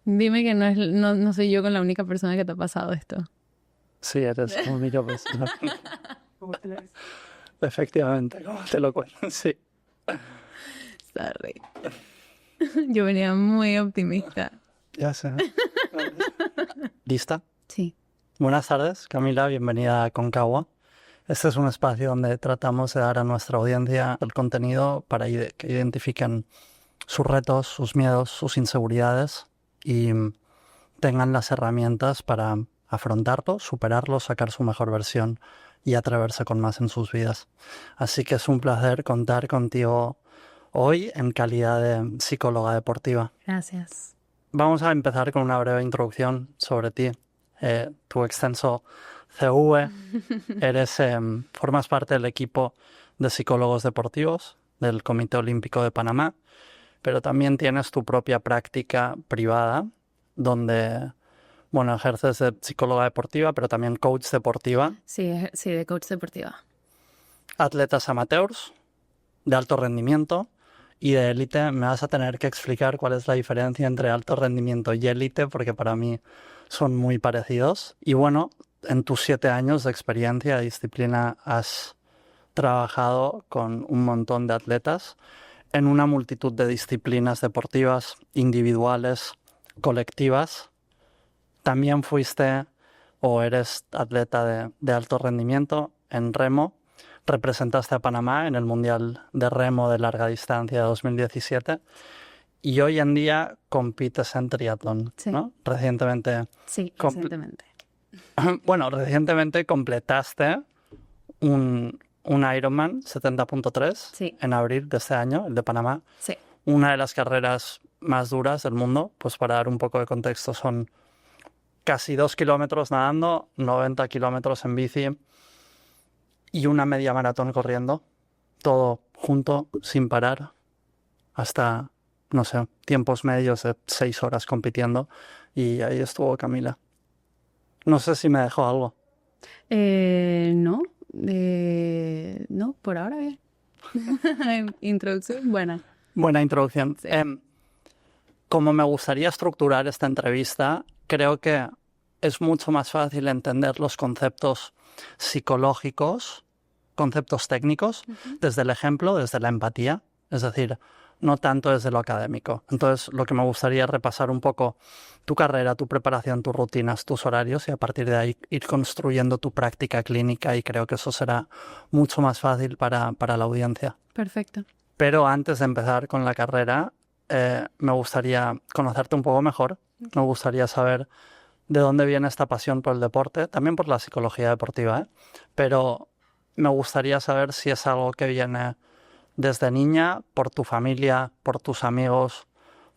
Dime que no soy yo con la única persona que te ha pasado esto. Sí, eres la única persona. Efectivamente, como te lo cuento, sí. Sorry. Yo venía muy optimista. Ya sé. ¿Lista? Sí. Buenas tardes, Camila, bienvenida a Concagua. Este es un espacio donde tratamos de dar a nuestra audiencia el contenido para que identifiquen sus retos, sus miedos, sus inseguridades y tengan las herramientas para afrontarlos, superarlos, sacar su mejor versión y atreverse con más en sus vidas. Así que es un placer contar contigo hoy en calidad de psicóloga deportiva. Gracias. Vamos a empezar con una breve introducción sobre ti. Tu extenso CV, formas parte del equipo de psicólogos deportivos del Comité Olímpico de Panamá, pero también tienes tu propia práctica privada donde, bueno, ejerces de psicóloga deportiva, pero también coach deportiva, Sí, de coach deportiva. atletas amateurs de alto rendimiento y de élite. Me vas a tener que explicar cuál es la diferencia entre alto rendimiento y élite, porque para mí son muy parecidos. Y bueno, en tus 7 años de experiencia de disciplina has trabajado con un montón de atletas en una multitud de disciplinas deportivas, individuales, colectivas. También fuiste o eres atleta de alto rendimiento en remo. Representaste a Panamá en el Mundial de Remo de larga distancia de 2017 y hoy en día compites en triatlón, Sí. ¿no? Recientemente, Sí, recientemente. recientemente completaste un Ironman 70.3 Sí. en abril de este año, el de Panamá. Sí. Una de las carreras más duras del mundo, pues para dar un poco de contexto, son casi 2 kilómetros nadando, 90 kilómetros en bici y una media maratón corriendo, todo junto, sin parar, hasta, no sé, tiempos medios de 6 horas compitiendo, y ahí estuvo Camila. No sé si me dejó algo. No. No, por ahora bien. Introducción buena. Buena introducción. Sí. Como me gustaría estructurar esta entrevista, creo que es mucho más fácil entender los conceptos psicológicos, conceptos técnicos, desde el ejemplo, desde la empatía, es decir, no tanto desde lo académico. Entonces, lo que me gustaría es repasar un poco tu carrera, tu preparación, tus rutinas, tus horarios y a partir de ahí ir construyendo tu práctica clínica, y creo que eso será mucho más fácil para la audiencia. Perfecto. Pero antes de empezar con la carrera, me gustaría conocerte un poco mejor. Me gustaría saber de dónde viene esta pasión por el deporte, también por la psicología deportiva, ¿eh? Pero me gustaría saber si es algo que viene desde niña, por tu familia, por tus amigos,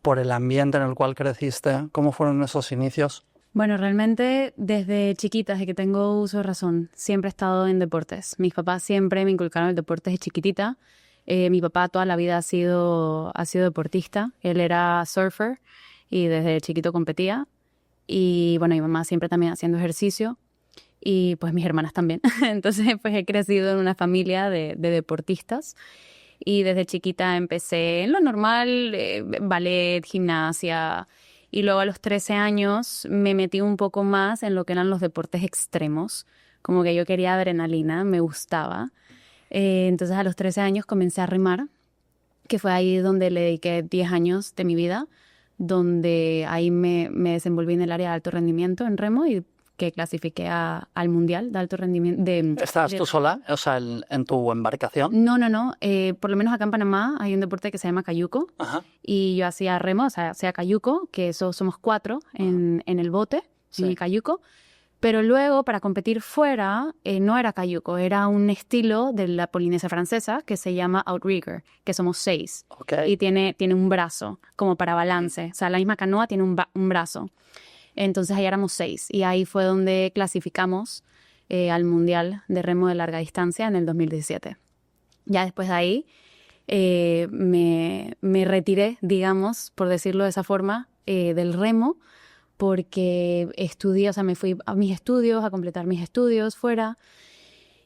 por el ambiente en el cual creciste. ¿Cómo fueron esos inicios? Bueno, realmente desde chiquita, desde que tengo uso de razón, siempre he estado en deportes. Mis papás siempre me inculcaron el deporte desde chiquitita. Mi papá toda la vida ha sido deportista. Él era surfer y desde chiquito competía. Y bueno, mi mamá siempre también haciendo ejercicio. Y pues mis hermanas también. Entonces pues he crecido en una familia de deportistas. Y desde chiquita empecé en lo normal, ballet, gimnasia. Y luego a los 13 años me metí un poco más en lo que eran los deportes extremos. Como que yo quería adrenalina, me gustaba. Entonces a los 13 años comencé a remar, que fue ahí donde le dediqué 10 años de mi vida, donde ahí me desenvolví en el área de alto rendimiento en remo y que clasifiqué al Mundial de alto rendimiento. ¿Estabas tú sola, o sea, en tu embarcación? No. Por lo menos acá en Panamá hay un deporte que se llama cayuco. Ajá. Y yo hacía remo, o sea, hacía cayuco, que eso somos 4 en el bote, Sí. en el cayuco. Pero luego, para competir fuera, no era cayuco, era un estilo de la Polinesia Francesa que se llama outrigger, que somos 6. Okay. Y tiene un brazo como para balance. O sea, la misma canoa tiene un brazo. Entonces ahí éramos 6. Y ahí fue donde clasificamos al Mundial de Remo de Larga Distancia en el 2017. Ya después de ahí me retiré, digamos, por decirlo de esa forma, del remo, porque estudié, o sea, me fui a mis estudios, a completar mis estudios fuera.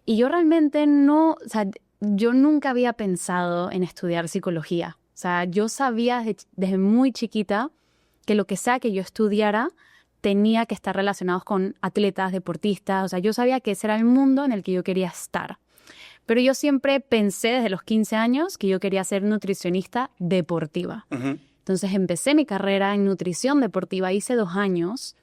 Y yo realmente no, o sea, yo nunca había pensado en estudiar psicología. O sea, yo sabía desde muy chiquita que lo que sea que yo estudiara tenía que estar relacionado con atletas, deportistas. O sea, yo sabía que ese era el mundo en el que yo quería estar. Pero yo siempre pensé desde los 15 años que yo quería ser nutricionista deportiva. Entonces empecé mi carrera en nutrición deportiva, hice 2 años,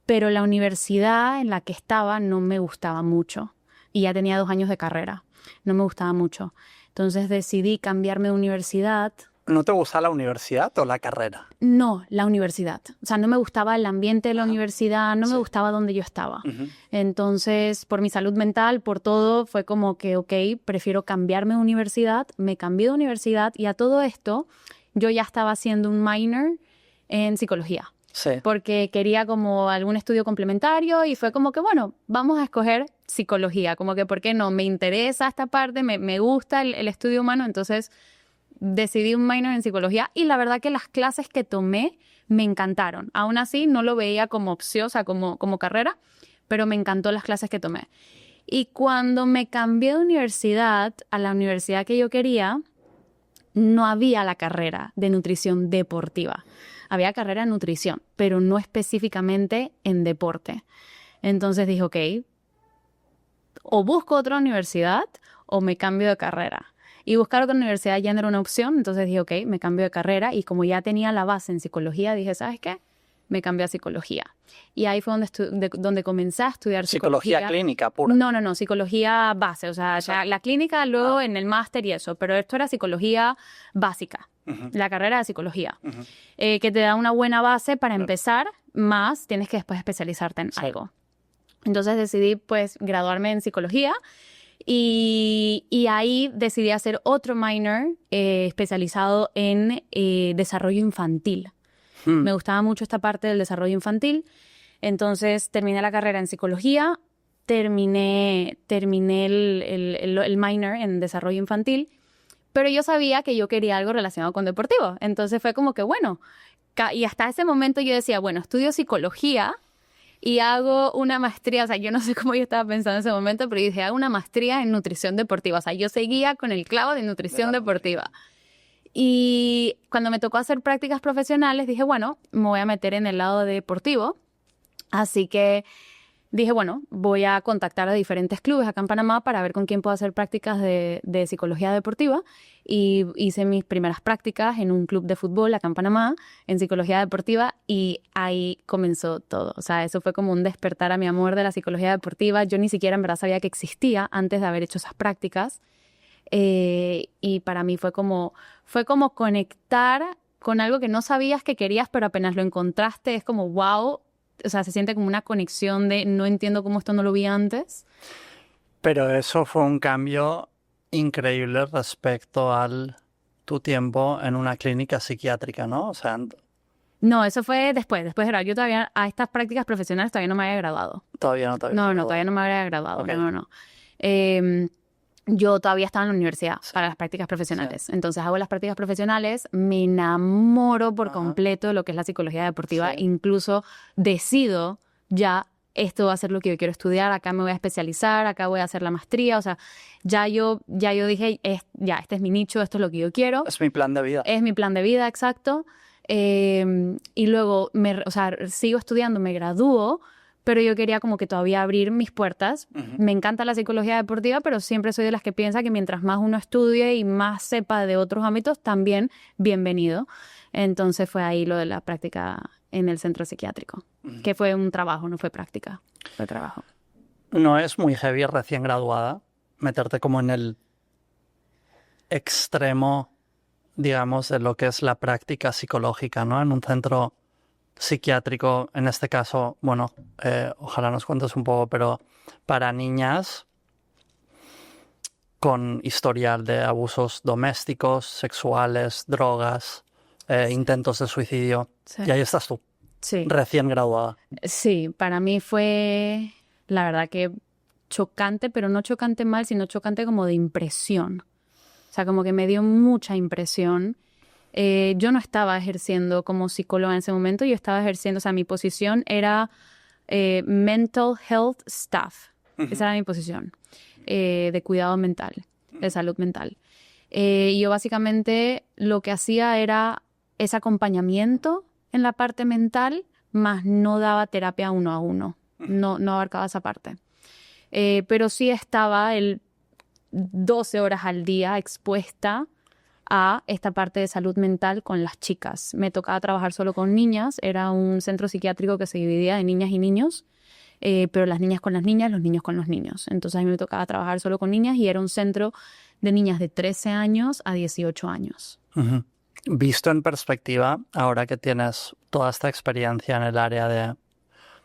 pero la universidad en la que estaba no me gustaba mucho. Y ya tenía 2 años de carrera, no me gustaba mucho. Entonces decidí cambiarme de universidad. ¿No te gusta la universidad o la carrera? No, la universidad. O sea, no me gustaba el ambiente de la universidad, no me gustaba donde yo estaba. Entonces, por mi salud mental, por todo, fue como que, ok, prefiero cambiarme de universidad. Me cambié de universidad y a todo esto yo ya estaba haciendo un minor en psicología. Sí. Porque quería como algún estudio complementario y fue como que, bueno, vamos a escoger psicología. Como que, ¿por qué no? Me interesa esta parte, me gusta el estudio humano, entonces decidí un minor en psicología y la verdad que las clases que tomé me encantaron. Aún así, no lo veía como opción, o sea, como carrera, pero me encantó las clases que tomé. Y cuando me cambié de universidad a la universidad que yo quería, no había la carrera de nutrición deportiva. Había carrera en nutrición, pero no específicamente en deporte. Entonces dije, ok, o busco otra universidad o me cambio de carrera. Y buscar otra universidad ya no era una opción, entonces dije, ok, me cambio de carrera. Y como ya tenía la base en psicología, dije, ¿sabes qué? Me cambié a psicología. Y ahí fue donde comencé a estudiar psicología. Psicología clínica pura. No, psicología base. O sea, ya la clínica luego en el máster y eso, pero esto era psicología básica. La carrera de psicología, que te da una buena base para empezar, más tienes que después especializarte en algo. Entonces decidí pues graduarme en psicología y ahí decidí hacer otro minor especializado en desarrollo infantil. Me gustaba mucho esta parte del desarrollo infantil, entonces terminé la carrera en psicología, terminé el minor en desarrollo infantil, pero yo sabía que yo quería algo relacionado con deportivo. Entonces fue como que, bueno, y hasta ese momento yo decía, bueno, estudio psicología y hago una maestría. O sea, yo no sé cómo yo estaba pensando en ese momento, pero yo dije, hago una maestría en nutrición deportiva. O sea, yo seguía con el clavo de nutrición deportiva. Y cuando me tocó hacer prácticas profesionales, dije, bueno, me voy a meter en el lado deportivo. Así que dije, bueno, voy a contactar a diferentes clubes acá en Panamá para ver con quién puedo hacer prácticas de psicología deportiva. Y hice mis primeras prácticas en un club de fútbol acá en Panamá, en psicología deportiva, y ahí comenzó todo. O sea, eso fue como un despertar a mi amor de la psicología deportiva. Yo ni siquiera en verdad sabía que existía antes de haber hecho esas prácticas. Y para mí fue como conectar con algo que no sabías que querías, pero apenas lo encontraste, es como wow. O sea, se siente como una conexión de no entiendo cómo esto no lo vi antes. Pero eso fue un cambio increíble respecto al tu tiempo en una clínica psiquiátrica, ¿no? O sea, No, eso fue después de graduar. Yo todavía, a estas prácticas profesionales todavía no me había graduado. todavía no te habías No, graduado. todavía no me había graduado. Okay. No. Yo todavía estaba en la universidad para las prácticas profesionales. Sí. Entonces hago las prácticas profesionales, me enamoro por completo de lo que es la psicología deportiva. Sí. Incluso decido ya, esto va a ser lo que yo quiero estudiar, acá me voy a especializar, acá voy a hacer la maestría. O sea, ya yo dije, este es mi nicho, esto es lo que yo quiero. Es mi plan de vida. Es mi plan de vida, exacto. Y luego, sigo estudiando, me gradúo, pero yo quería como que todavía abrir mis puertas. Me encanta la psicología deportiva, pero siempre soy de las que piensa que mientras más uno estudie y más sepa de otros ámbitos, también bienvenido. Entonces fue ahí lo de la práctica en el centro psiquiátrico, que fue un trabajo, no fue práctica, fue trabajo. No es muy heavy recién graduada meterte como en el extremo, digamos, de lo que es la práctica psicológica, ¿no? En un centro psiquiátrico, en este caso, bueno, ojalá nos cuentes un poco, pero para niñas con historial de abusos domésticos, sexuales, drogas, intentos de suicidio. Sí. Y ahí estás tú, recién graduada. Sí, para mí fue, la verdad que chocante, pero no chocante mal, sino chocante como de impresión. O sea, como que me dio mucha impresión. Yo no estaba ejerciendo como psicóloga en ese momento, yo estaba ejerciendo, o sea, mi posición era mental health staff. Esa era mi posición, de cuidado mental, de salud mental. Yo básicamente lo que hacía era ese acompañamiento en la parte mental, más no daba terapia uno a uno. No abarcaba esa parte. Pero sí estaba 12 horas al día expuesta a esta parte de salud mental con las chicas. Me tocaba trabajar solo con niñas, era un centro psiquiátrico que se dividía en niñas y niños, pero las niñas con las niñas, los niños con los niños. Entonces a mí me tocaba trabajar solo con niñas y era un centro de niñas de 13 años a 18 años. Ujú. Visto en perspectiva, ahora que tienes toda esta experiencia en el área de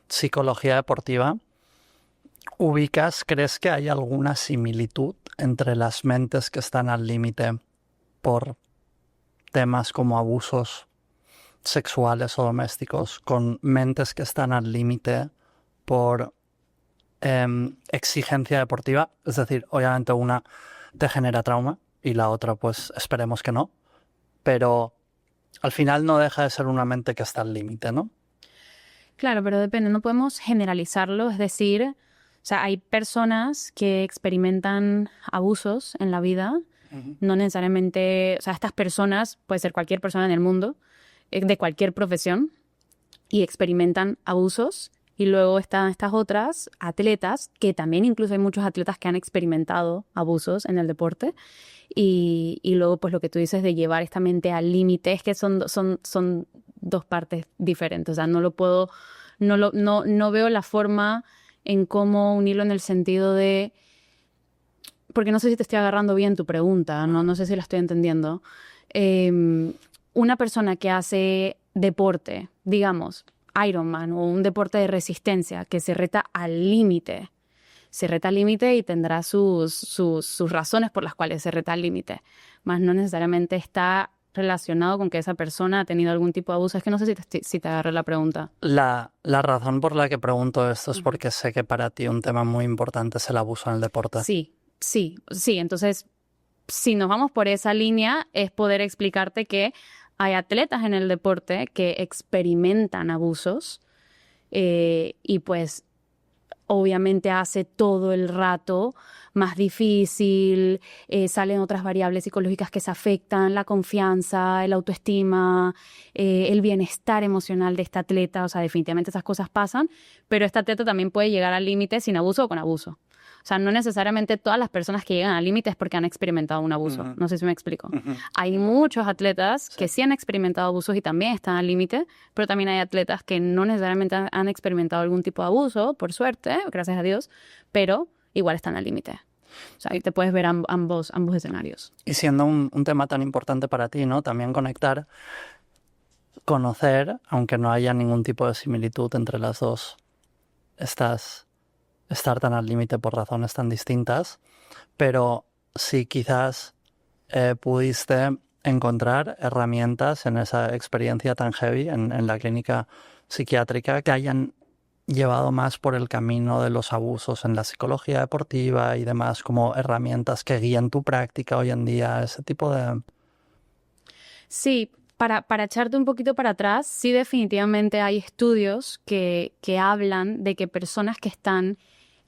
psicología deportiva, ¿crees que hay alguna similitud entre las mentes que están al límite por temas como abusos sexuales o domésticos con mentes que están al límite por exigencia deportiva? Es decir, obviamente una te genera trauma y la otra pues esperemos que no, pero al final no deja de ser una mente que está al límite, ¿no? Claro, pero depende, no podemos generalizarlo, es decir, o sea, hay personas que experimentan abusos en la vida, no necesariamente, o sea, estas personas, puede ser cualquier persona en el mundo, de cualquier profesión, y experimentan abusos, y luego están estas otras atletas, que también incluso hay muchos atletas que han experimentado abusos en el deporte, y luego pues lo que tú dices de llevar esta mente al límite, es que son dos partes diferentes, o sea, no veo la forma en cómo unirlo en el sentido de, porque no sé si te estoy agarrando bien tu pregunta, no sé si la estoy entendiendo. Una persona que hace deporte, digamos, Ironman o un deporte de resistencia que se reta al límite y tendrá sus razones por las cuales se reta al límite, más no necesariamente está relacionado con que esa persona ha tenido algún tipo de abuso. Es que no sé si te agarré la pregunta. La razón por la que pregunto esto es porque sé que para ti un tema muy importante es el abuso en el deporte. Sí. Entonces, si nos vamos por esa línea, es poder explicarte que hay atletas en el deporte que experimentan abusos y pues obviamente hace todo el rato más difícil, salen otras variables psicológicas que se afectan, la confianza, el autoestima, el bienestar emocional de este atleta, o sea, definitivamente esas cosas pasan, pero este atleta también puede llegar al límite sin abuso o con abuso. O sea, no necesariamente todas las personas que llegan al límite es porque han experimentado un abuso. No sé si me explico. Hay muchos atletas que sí han experimentado abusos y también están al límite, pero también hay atletas que no necesariamente han experimentado algún tipo de abuso, por suerte, gracias a Dios, pero igual están al límite. O sea, ahí te puedes ver ambos escenarios. Y siendo un tema tan importante para ti, ¿no? También conocer, aunque no haya ningún tipo de similitud entre las dos, estar tan al límite por razones tan distintas, pero sí quizás pudiste encontrar herramientas en esa experiencia tan heavy en la clínica psiquiátrica que hayan llevado más por el camino de los abusos en la psicología deportiva y demás, como herramientas que guían tu práctica hoy en día, ese tipo de... Sí, para echarte un poquito para atrás, sí definitivamente hay estudios que hablan de que personas que están,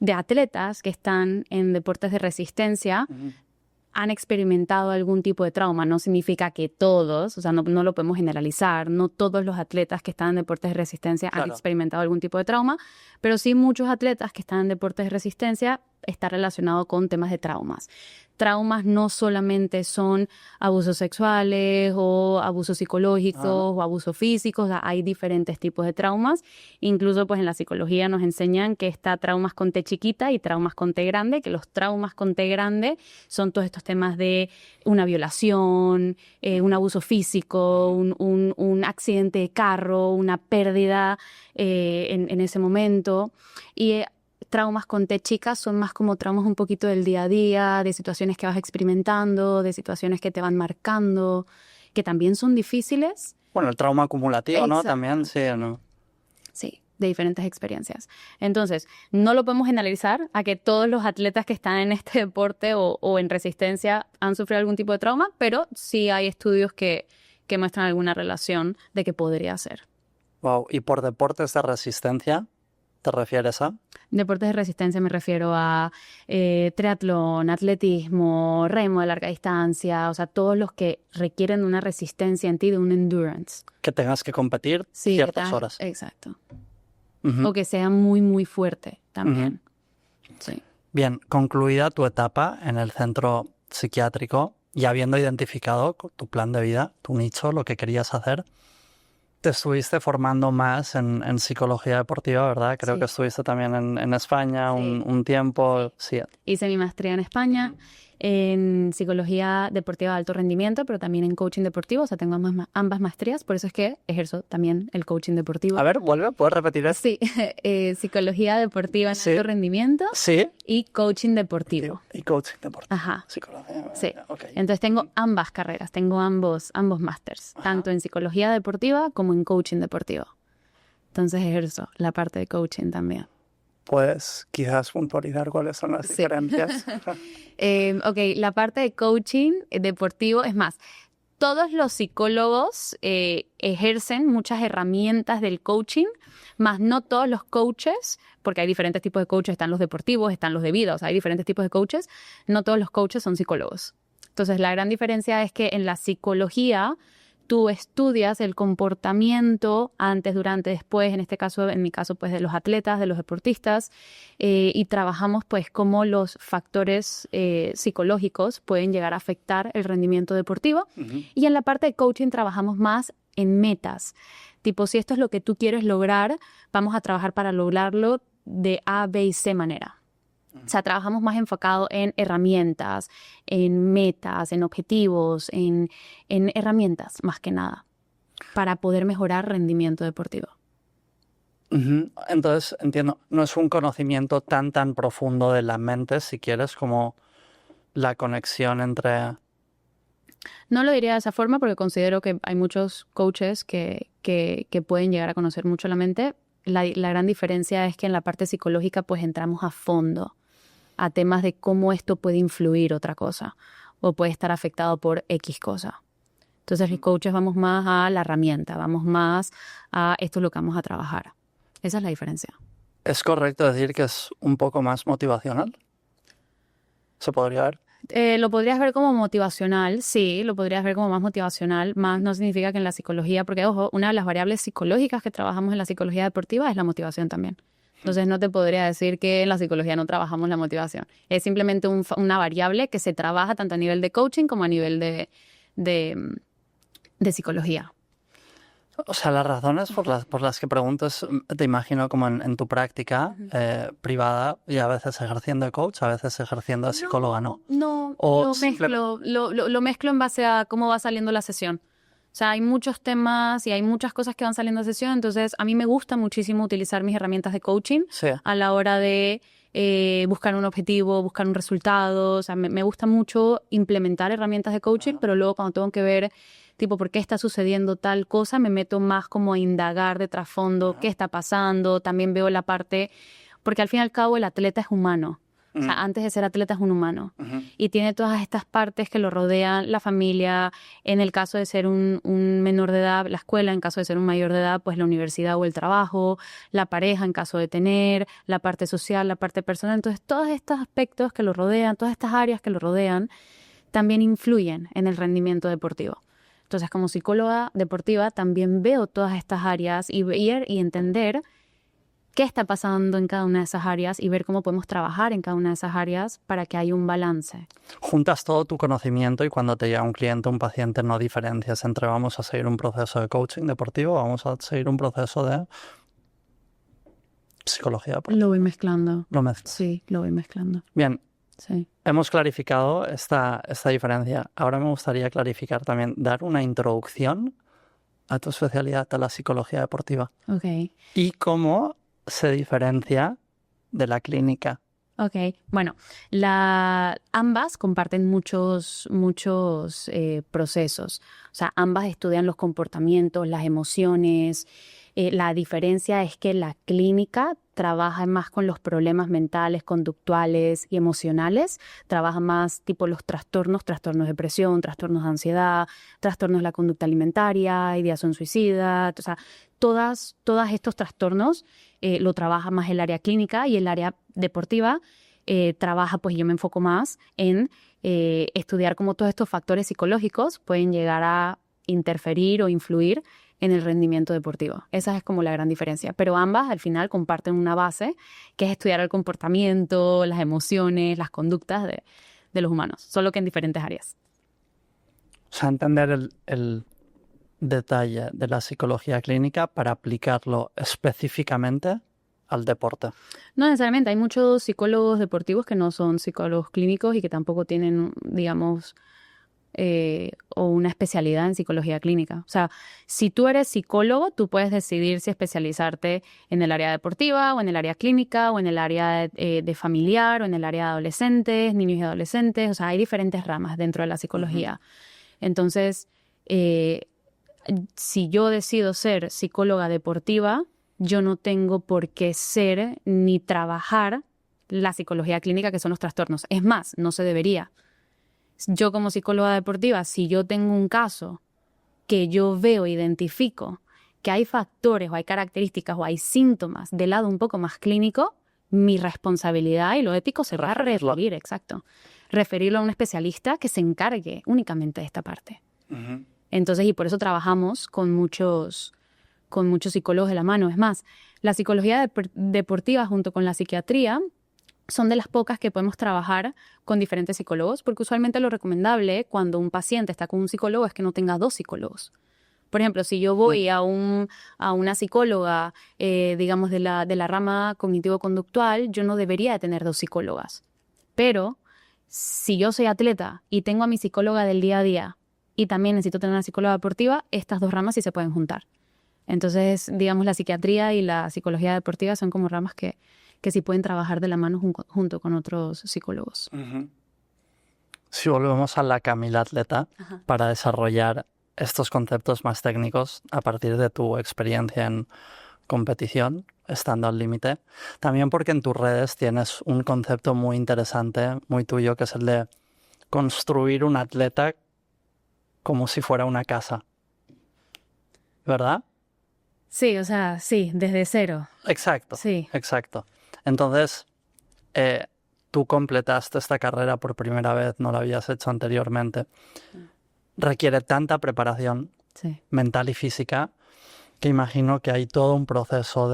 de atletas que están en deportes de resistencia, han experimentado algún tipo de trauma. No significa que todos, o sea, no lo podemos generalizar, no todos los atletas que están en deportes de resistencia han experimentado algún tipo de trauma, pero sí muchos atletas que están en deportes de resistencia está relacionado con temas de traumas. Traumas no solamente son abusos sexuales o abusos psicológicos o abusos físicos, o sea, hay diferentes tipos de traumas. Incluso pues en la psicología nos enseñan que está traumas con T chiquita y traumas con T grande, que los traumas con T grande son todos estos temas de una violación, un abuso físico, un accidente de carro, una pérdida en ese momento. Y traumas con T chicas son más como traumas un poquito del día a día, de situaciones que vas experimentando, de situaciones que te van marcando, que también son difíciles. Bueno, el trauma acumulativo, ¿no? También, sí, ¿no? Sí, de diferentes experiencias. Entonces, no lo podemos generalizar a que todos los atletas que están en este deporte o en resistencia han sufrido algún tipo de trauma, pero sí hay estudios que muestran alguna relación de que podría ser. Wow, y por deportes de resistencia, te refieres a? Deportes de resistencia me refiero a triatlón, atletismo, remo de larga distancia, o sea, todos los que requieren de una resistencia en ti, de un endurance. Que tengas que competir Sí, ciertas horas. exacto. Ujú. O que sea muy, muy fuerte también. Sí. Bien, concluida tu etapa en el centro psiquiátrico y habiendo identificado tu plan de vida, tu nicho, lo que querías hacer, te estuviste formando más en psicología deportiva, ¿verdad? Creo Sí. que estuviste también en España Sí. un tiempo. Sí. Hice mi maestría en España en psicología deportiva de alto rendimiento, pero también en coaching deportivo. O sea, tengo ambas maestrías, por eso es que ejerzo también el coaching deportivo. A ver, vuelve, ¿puedes repetir eso? Sí, psicología deportiva en Sí. alto rendimiento Sí. y coaching deportivo. Y coaching deportivo. Ajá. Psicología. Sí. Ok. Entonces tengo ambas carreras, tengo ambos másters, tanto en psicología deportiva como en coaching deportivo. Entonces ejerzo la parte de coaching también. ¿Puedes quizás puntualizar cuáles son las Sí. diferencias? Ok, la parte de coaching deportivo, es más, todos los psicólogos ejercen muchas herramientas del coaching, más no todos los coaches, porque hay diferentes tipos de coaches, están los deportivos, están los de vida, o sea, hay diferentes tipos de coaches, no todos los coaches son psicólogos. Entonces, la gran diferencia es que en la psicología tú estudias el comportamiento antes, durante, después, en este caso, en mi caso, pues de los atletas, de los deportistas, y trabajamos pues cómo los factores psicológicos pueden llegar a afectar el rendimiento deportivo. Y en la parte de coaching trabajamos más en metas. Tipo, si esto es lo que tú quieres lograr, vamos a trabajar para lograrlo de A, B y C manera. O sea, trabajamos más enfocado en herramientas, en metas, en objetivos, en herramientas más que nada, para poder mejorar rendimiento deportivo. Entonces, entiendo, no es un conocimiento tan profundo de la mente, si quieres, como la conexión entre... No lo diría de esa forma porque considero que hay muchos coaches que pueden llegar a conocer mucho la mente. La gran diferencia es que en la parte psicológica pues entramos a fondo a temas de cómo esto puede influir otra cosa o puede estar afectado por X cosa. Entonces los coaches vamos más a la herramienta, vamos más a esto es lo que vamos a trabajar. Esa es la diferencia. ¿Es correcto decir que es un poco más motivacional? ¿Se podría ver? Lo podrías ver como motivacional, sí, lo podrías ver como más motivacional, más no significa que en la psicología, porque ojo, una de las variables psicológicas que trabajamos en la psicología deportiva es la motivación también. Entonces no te podría decir que en la psicología no trabajamos la motivación. Es simplemente una variable que se trabaja tanto a nivel de coaching como a nivel de psicología. O sea, las razones por las que pregunto es, te imagino como en tu práctica privada y a veces ejerciendo de coach, a veces ejerciendo de psicóloga, ¿no? No, O lo mezclo en base a cómo va saliendo la sesión. O sea, hay muchos temas y hay muchas cosas que van saliendo de sesión, entonces a mí me gusta muchísimo utilizar mis herramientas de coaching Sí. a la hora de buscar un objetivo, buscar un resultado. O sea, me gusta mucho implementar herramientas de coaching, pero luego cuando tengo que ver, tipo, por qué está sucediendo tal cosa, me meto más como a indagar de trasfondo qué está pasando. También veo la parte, porque al fin y al cabo el atleta es humano. O sea, antes de ser atleta es un humano. Y tiene todas estas partes que lo rodean, la familia, en el caso de ser un menor de edad, la escuela, en caso de ser un mayor de edad, pues la universidad o el trabajo, la pareja en caso de tener, la parte social, la parte personal. Entonces, todos estos aspectos que lo rodean, todas estas áreas que lo rodean, también influyen en el rendimiento deportivo. Entonces, como psicóloga deportiva, también veo todas estas áreas y ver y entender qué está pasando en cada una de esas áreas y ver cómo podemos trabajar en cada una de esas áreas para que haya un balance. Juntas todo tu conocimiento y cuando te llega un cliente, un paciente, no diferencias entre vamos a seguir un proceso de coaching deportivo o vamos a seguir un proceso de psicología deportiva. Lo voy mezclando. Lo mezclas. Sí, lo voy mezclando. Bien, Sí. hemos clarificado esta diferencia. Ahora me gustaría clarificar también, dar una introducción a tu especialidad, a la psicología deportiva. Ok. Y cómo se diferencia de la clínica. Ok, bueno, ambas comparten muchos procesos. O sea, ambas estudian los comportamientos, las emociones. La diferencia es que la clínica trabaja más con los problemas mentales, conductuales y emocionales. Trabaja más tipo los trastornos de depresión, trastornos de ansiedad, trastornos de la conducta alimentaria, ideación suicida. O sea, todos estos trastornos lo trabaja más el área clínica, y el área deportiva trabaja, pues yo me enfoco más en estudiar cómo todos estos factores psicológicos pueden llegar a interferir o influir en el rendimiento deportivo. Esa es como la gran diferencia. Pero ambas al final comparten una base, que es estudiar el comportamiento, las emociones, las conductas de los humanos, solo que en diferentes áreas. O sea, entender el detalle de la psicología clínica para aplicarlo específicamente al deporte. No necesariamente. Hay muchos psicólogos deportivos que no son psicólogos clínicos y que tampoco tienen, digamos, o una especialidad en psicología clínica. O sea, si tú eres psicólogo, tú puedes decidir si especializarte en el área deportiva o en el área clínica o en el área de familiar o en el área de adolescentes, niños y adolescentes. O sea, hay diferentes ramas dentro de la psicología. Entonces, si yo decido ser psicóloga deportiva, yo no tengo por qué ser ni trabajar la psicología clínica, que son los trastornos. Es más, no se debería. Yo como psicóloga deportiva, si yo tengo un caso que yo veo, identifico que hay factores o hay características o hay síntomas del lado un poco más clínico, mi responsabilidad y lo ético se va a referir, referirlo a un especialista que se encargue únicamente de esta parte. Entonces, y por eso trabajamos con muchos psicólogos de la mano. Es más, la psicología deportiva junto con la psiquiatría son de las pocas que podemos trabajar con diferentes psicólogos, porque usualmente lo recomendable cuando un paciente está con un psicólogo es que no tenga dos psicólogos. Por ejemplo, si yo voy a una psicóloga, digamos, de la rama cognitivo-conductual, yo no debería de tener dos psicólogas. Pero si yo soy atleta y tengo a mi psicóloga del día a día y también necesito tener una psicóloga deportiva, estas dos ramas sí se pueden juntar. Entonces, digamos, la psiquiatría y la psicología deportiva son como ramas que sí pueden trabajar de la mano junto con otros psicólogos. Si volvemos a la Camila atleta, para desarrollar estos conceptos más técnicos a partir de tu experiencia en competición, estando al límite, también porque en tus redes tienes un concepto muy interesante, muy tuyo, que es el de construir un atleta como si fuera una casa. ¿Verdad? Sí, o sea, sí, desde cero. Exacto, sí. Exacto. Entonces, tú completaste esta carrera por primera vez, no la habías hecho anteriormente. Requiere tanta preparación mental y física que imagino que hay todo un proceso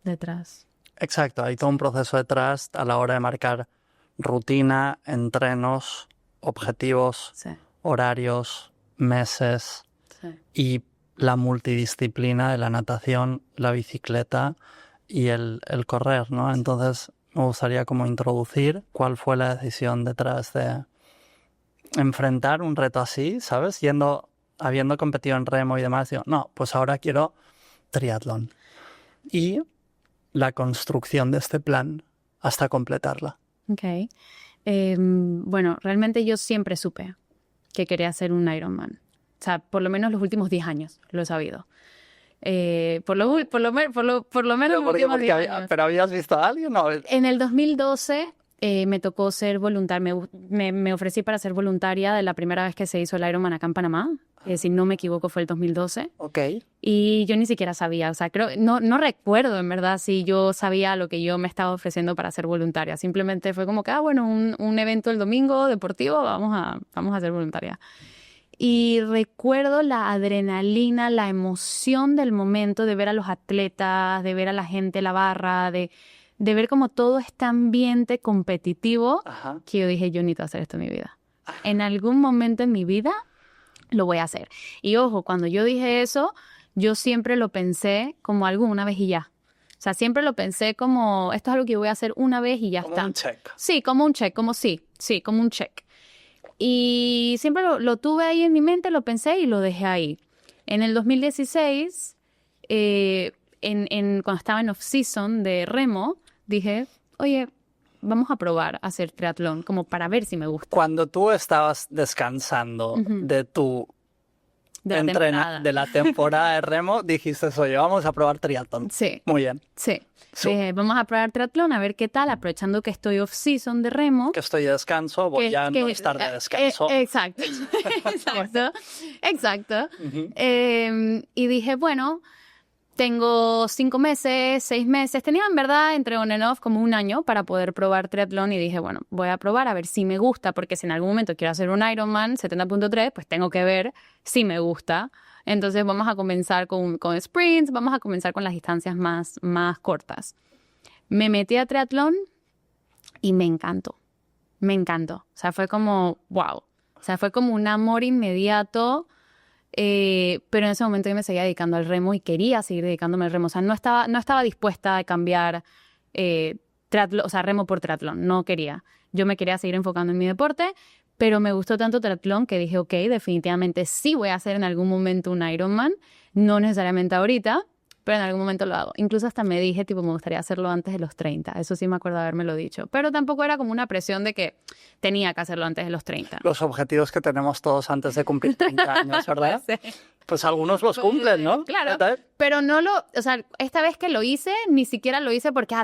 detrás. Exacto, hay todo un proceso detrás a la hora de marcar rutina, entrenos, objetivos, horarios, meses y la multidisciplina de la natación, la bicicleta y el correr, ¿no? Entonces me gustaría como introducir cuál fue la decisión detrás de enfrentar un reto así, ¿sabes? Habiendo competido en remo y demás, digo, no, pues ahora quiero triatlón. Y la construcción de este plan hasta completarla. Ok. Bueno, realmente yo siempre supe que quería hacer un Ironman. O sea, por lo menos los últimos 10 años lo he sabido. Por lo menos los últimos 10 años. ¿Pero habías visto a alguien? No. En el 2012 me tocó ser voluntaria. Me ofrecí para ser voluntaria de la primera vez que se hizo el Ironman acá en Panamá. Si no me equivoco, fue el 2012. Ok. Y yo ni siquiera sabía. O sea, no recuerdo, en verdad, si yo sabía lo que yo me estaba ofreciendo para ser voluntaria. Simplemente fue como que, bueno, un evento el domingo deportivo, vamos a ser voluntaria. Y recuerdo la adrenalina, la emoción del momento de ver a los atletas, de ver a la gente, la barra, de ver como todo este ambiente competitivo, que yo dije, yo necesito hacer esto en mi vida. En algún momento en mi vida lo voy a hacer. Y ojo, cuando yo dije eso, yo siempre lo pensé como algo una vez y ya. O sea, siempre lo pensé como, esto es algo que voy a hacer una vez y ya está. Como un check. Sí, como un check, como un check. Y siempre lo tuve ahí en mi mente, lo pensé y lo dejé ahí. En el 2016, cuando estaba en off-season de remo, dije, oye, vamos a probar a hacer triatlón, como para ver si me gusta. Cuando tú estabas descansando de la temporada de remo, dijiste, oye, vamos a probar triatlón. Sí. Muy bien. Sí. Dije, vamos a probar triatlón, a ver qué tal, aprovechando que estoy off-season de remo. Que estoy de descanso, voy a no estar de descanso. Exacto. Y dije, bueno, tengo 5 meses, 6 meses. Tenía en verdad entre on and off como un año para poder probar triatlón y dije, bueno, voy a probar a ver si me gusta, porque si en algún momento quiero hacer un Ironman 70.3, pues tengo que ver si me gusta. Entonces vamos a comenzar con sprints, vamos a comenzar con las distancias más cortas. Me metí a triatlón y me encantó. Me encantó. O sea, fue como, wow. O sea, fue como un amor inmediato. Pero en ese momento yo me seguía dedicando al remo y quería seguir dedicándome al remo. O sea, no estaba dispuesta a cambiar o sea, remo por triatlón. No quería. Yo me quería seguir enfocando en mi deporte, pero me gustó tanto triatlón que dije, ok, definitivamente sí voy a hacer en algún momento un Ironman. No necesariamente ahorita, pero en algún momento lo hago. Incluso hasta me dije, tipo, me gustaría hacerlo antes de los 30. Eso sí me acuerdo de habérmelo dicho. Pero tampoco era como una presión de que tenía que hacerlo antes de los 30. Los objetivos que tenemos todos antes de cumplir 30 años, ¿verdad? Sí. Pues algunos los cumplen, ¿no? Claro, pero o sea, esta vez que lo hice, ni siquiera lo hice porque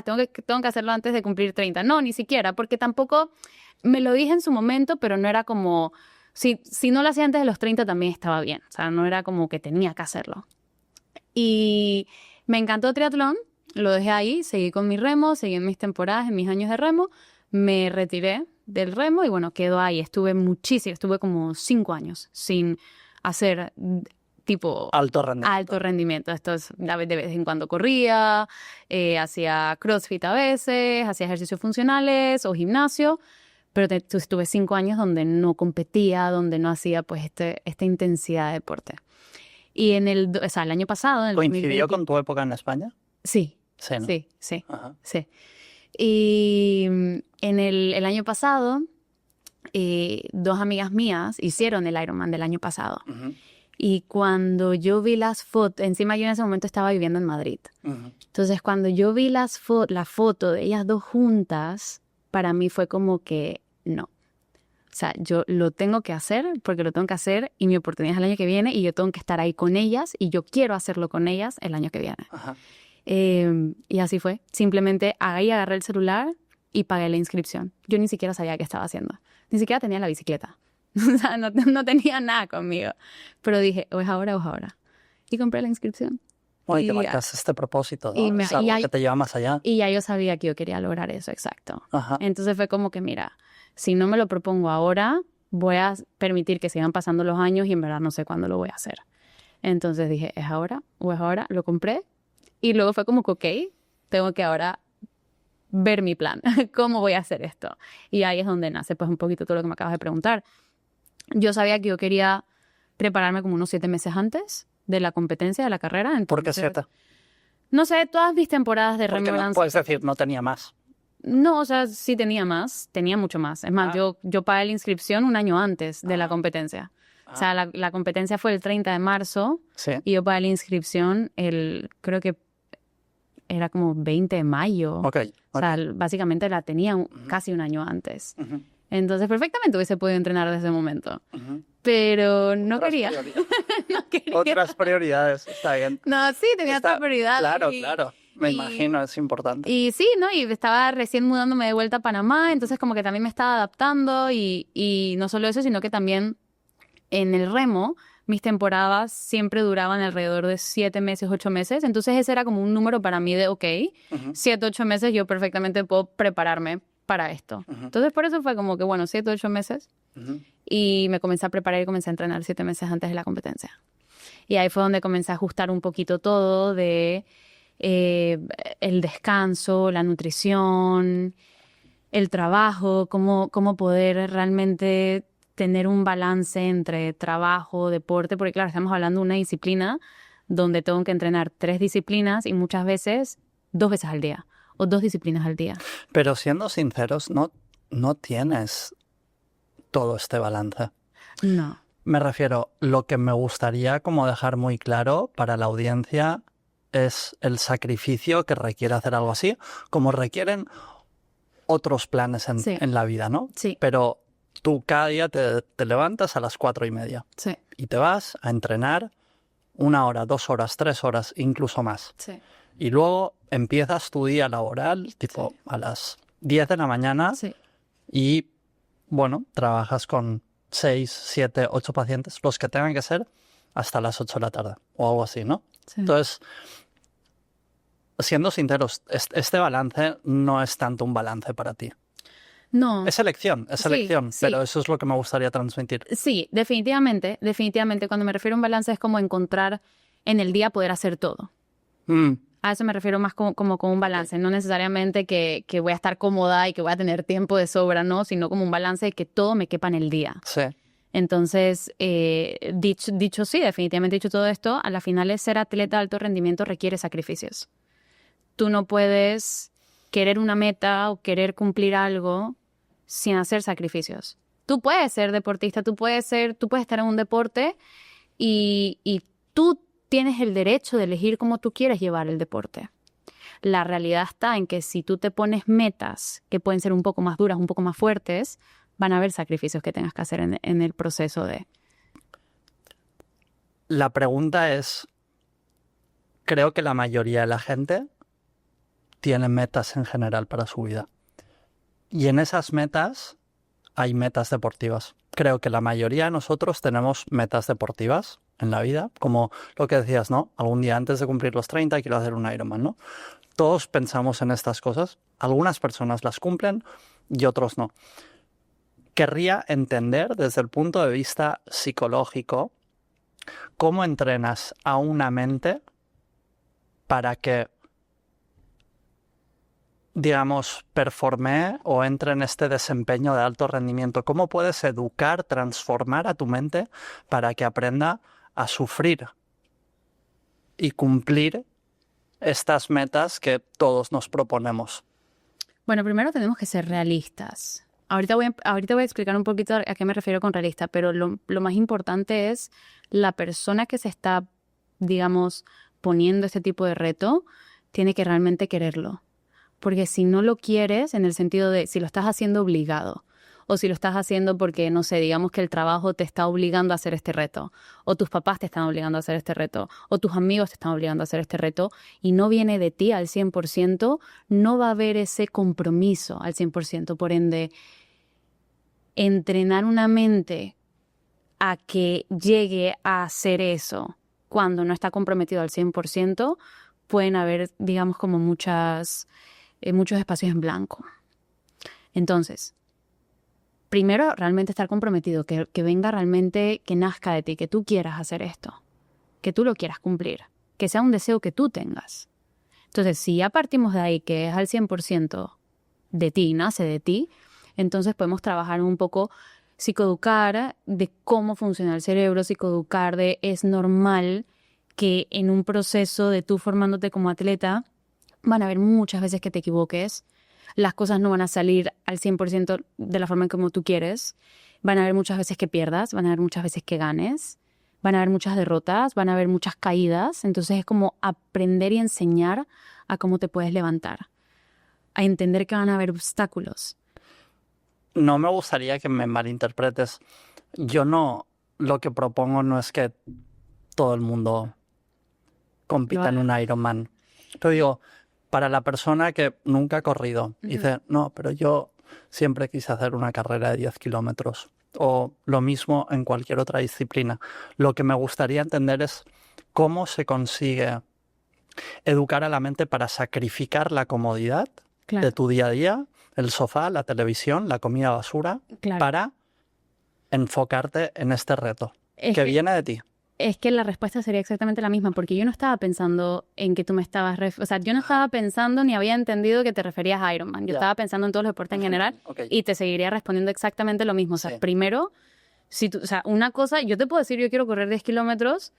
tengo que hacerlo antes de cumplir 30. No, ni siquiera, porque tampoco me lo dije en su momento, pero no era como, si no lo hacía antes de los 30 también estaba bien. O sea, no era como que tenía que hacerlo. Y me encantó triatlón, lo dejé ahí, seguí con mi remo, seguí en mis temporadas, en mis años de remo, me retiré del remo y bueno, quedó ahí. Estuve como 5 años sin hacer tipo alto rendimiento. Alto rendimiento. Esto es, de vez en cuando corría, hacía CrossFit a veces, hacía ejercicios funcionales o gimnasio, pero estuve 5 años donde no competía, donde no hacía pues esta intensidad de deporte. Y el año pasado, en el ¿Coincidió con tu época en España? Sí. Sí, ¿no? Sí. Ajá. Sí. Y en el año pasado, 2 amigas mías hicieron el Ironman del año pasado. Uh-huh. Y cuando yo vi las fotos, encima yo en ese momento estaba viviendo en Madrid. Uh-huh. Entonces cuando yo vi la foto de ellas 2 juntas, para mí fue como que no. O sea, yo lo tengo que hacer porque lo tengo que hacer y mi oportunidad es el año que viene y yo tengo que estar ahí con ellas y yo quiero hacerlo con ellas el año que viene. Ajá. Y así fue. Simplemente ahí agarré el celular y pagué la inscripción. Yo ni siquiera sabía qué estaba haciendo. Ni siquiera tenía la bicicleta. O sea, no tenía nada conmigo. Pero dije, o es ahora o es ahora. Y compré la inscripción. Y te marcas este propósito, ¿no? Es algo que te lleva más allá. Y ya yo sabía que yo quería lograr eso, exacto. Ajá. Entonces fue como que, mira, si no me lo propongo ahora, voy a permitir que sigan pasando los años y en verdad no sé cuándo lo voy a hacer. Entonces dije, ¿es ahora o es ahora? Lo compré y luego fue como que, ok, tengo que ahora ver mi plan. ¿Cómo voy a hacer esto? Y ahí es donde nace pues un poquito todo lo que me acabas de preguntar. Yo sabía que yo quería prepararme como unos 7 meses antes de la competencia, de la carrera. Entonces, ¿por qué 7? No sé, todas mis temporadas de Porque Remembrance. no puedes decir, no tenía más. No, o sea, sí tenía más, tenía mucho más. Es más, yo pagué la inscripción un año antes de la competencia. O sea, la competencia fue el 30 de marzo Sí. y yo pagué la inscripción creo que era como 20 de mayo. Okay. O sea, básicamente la tenía casi un año antes. Uh-huh. Entonces, perfectamente hubiese podido entrenar desde ese momento. Uh-huh. Pero no Otras quería. No quería. Otras prioridades, está bien. No, sí, tenía otras prioridades. Claro. Me imagino, es importante. Y sí, ¿no? Y estaba recién mudándome de vuelta a Panamá, entonces como que también me estaba adaptando y no solo eso, sino que también en el remo mis temporadas siempre duraban alrededor de 7 meses, 8 meses. Entonces ese era como un número para mí de, ok, 7, 8 meses yo perfectamente puedo prepararme para esto. Entonces por eso fue como que, bueno, 7, 8 meses. Y me comencé a preparar y comencé a entrenar 7 meses antes de la competencia. Y ahí fue donde comencé a ajustar un poquito todo de el descanso, la nutrición, el trabajo, cómo poder realmente tener un balance entre trabajo, deporte, porque claro, estamos hablando de una disciplina donde tengo que entrenar 3 disciplinas y muchas veces 2 veces al día o 2 disciplinas al día. Pero siendo sinceros, no tienes todo este balance. No. Me refiero, lo que me gustaría como dejar muy claro para la audiencia es el sacrificio que requiere hacer algo así, como requieren otros planes en la vida, ¿no? Sí. Pero tú cada día te levantas a las 4:30 Sí. y te vas a entrenar 1 hora, 2 horas, 3 horas, incluso más. Sí. Y luego empiezas tu día laboral, tipo a las 10 de la mañana y, bueno, trabajas con 6, 7, 8 pacientes, los que tengan que ser, hasta las 8 de la tarde o algo así, ¿no? Sí. Entonces, siendo sinceros, este balance no es tanto un balance para ti. No. Es elección, Sí, pero eso es lo que me gustaría transmitir. Sí, definitivamente. Cuando me refiero a un balance es como encontrar en el día poder hacer todo. A eso me refiero más como con un balance, no necesariamente que voy a estar cómoda y que voy a tener tiempo de sobra, no, sino como un balance de que todo me quepa en el día. Sí. Entonces, dicho sí, definitivamente dicho todo esto, a la final ser atleta de alto rendimiento requiere sacrificios. Tú no puedes querer una meta o querer cumplir algo sin hacer sacrificios. Tú puedes ser deportista, tú puedes estar en un deporte y tú tienes el derecho de elegir cómo tú quieres llevar el deporte. La realidad está en que si tú te pones metas que pueden ser un poco más duras, un poco más fuertes, van a haber sacrificios que tengas que hacer en el proceso de... La pregunta es, creo que la mayoría de la gente tiene metas en general para su vida. Y en esas metas hay metas deportivas. Creo que la mayoría de nosotros tenemos metas deportivas en la vida, como lo que decías, ¿no? Algún día antes de cumplir los 30 quiero hacer un Ironman, ¿no? Todos pensamos en estas cosas. Algunas personas las cumplen y otros no. Querría entender desde el punto de vista psicológico cómo entrenas a una mente para que, digamos, performe o entre en este desempeño de alto rendimiento. ¿Cómo puedes educar, transformar a tu mente para que aprenda a sufrir y cumplir estas metas que todos nos proponemos? Bueno, primero tenemos que ser realistas. Ahorita voy a explicar un poquito a qué me refiero con realista, pero lo más importante es la persona que se está, digamos, poniendo este tipo de reto, tiene que realmente quererlo. Porque si no lo quieres, en el sentido de si lo estás haciendo obligado, o si lo estás haciendo porque, no sé, digamos que el trabajo te está obligando a hacer este reto, o tus papás te están obligando a hacer este reto, o tus amigos te están obligando a hacer este reto, y no viene de ti al 100%, no va a haber ese compromiso al 100%. Por ende, entrenar una mente a que llegue a hacer eso cuando no está comprometido al 100%, pueden haber, digamos, como muchos espacios en blanco. Entonces, primero, realmente estar comprometido, que venga realmente, que nazca de ti, que tú quieras hacer esto, que tú lo quieras cumplir, que sea un deseo que tú tengas. Entonces, si ya partimos de ahí, que es al 100% de ti, nace de ti, entonces podemos trabajar un poco psicoeducar de cómo funciona el cerebro, psicoeducar de es normal que en un proceso de tú formándote como atleta van a haber muchas veces que te equivoques, las cosas no van a salir al 100% de la forma en como tú quieres, van a haber muchas veces que pierdas, van a haber muchas veces que ganes, van a haber muchas derrotas, van a haber muchas caídas, entonces es como aprender y enseñar a cómo te puedes levantar, a entender que van a haber obstáculos. No me gustaría que me malinterpretes. Lo que propongo no es que todo el mundo compita en un Ironman. Te digo, para la persona que nunca ha corrido, dice, no, pero yo siempre quise hacer una carrera de 10 kilómetros. O lo mismo en cualquier otra disciplina. Lo que me gustaría entender es cómo se consigue educar a la mente para sacrificar la comodidad de tu día a día, el sofá, la televisión, la comida basura, para enfocarte en este reto que viene de ti. Es que la respuesta sería exactamente la misma, porque yo no estaba pensando en que tú me estabas... O sea, yo no estaba pensando ni había entendido que te referías a Ironman. Yo estaba pensando en todos los deportes en general y te seguiría respondiendo exactamente lo mismo. O sea, primero, una cosa, yo te puedo decir, yo quiero correr 10 kilómetros,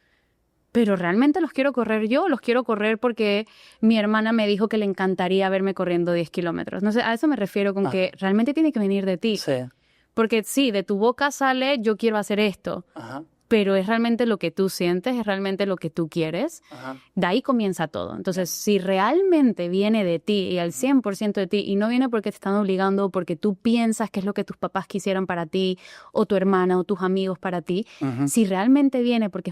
pero ¿realmente los quiero correr yo? ¿Los quiero correr porque mi hermana me dijo que le encantaría verme corriendo 10 kilómetros? No sé, a eso me refiero con que realmente tiene que venir de ti. Sí. Porque sí, de tu boca sale, yo quiero hacer esto. Pero es realmente lo que tú sientes, es realmente lo que tú quieres. De ahí comienza todo. Entonces, si realmente viene de ti y al 100% de ti, y no viene porque te están obligando o porque tú piensas que es lo que tus papás quisieran para ti, o tu hermana o tus amigos para ti, si realmente viene porque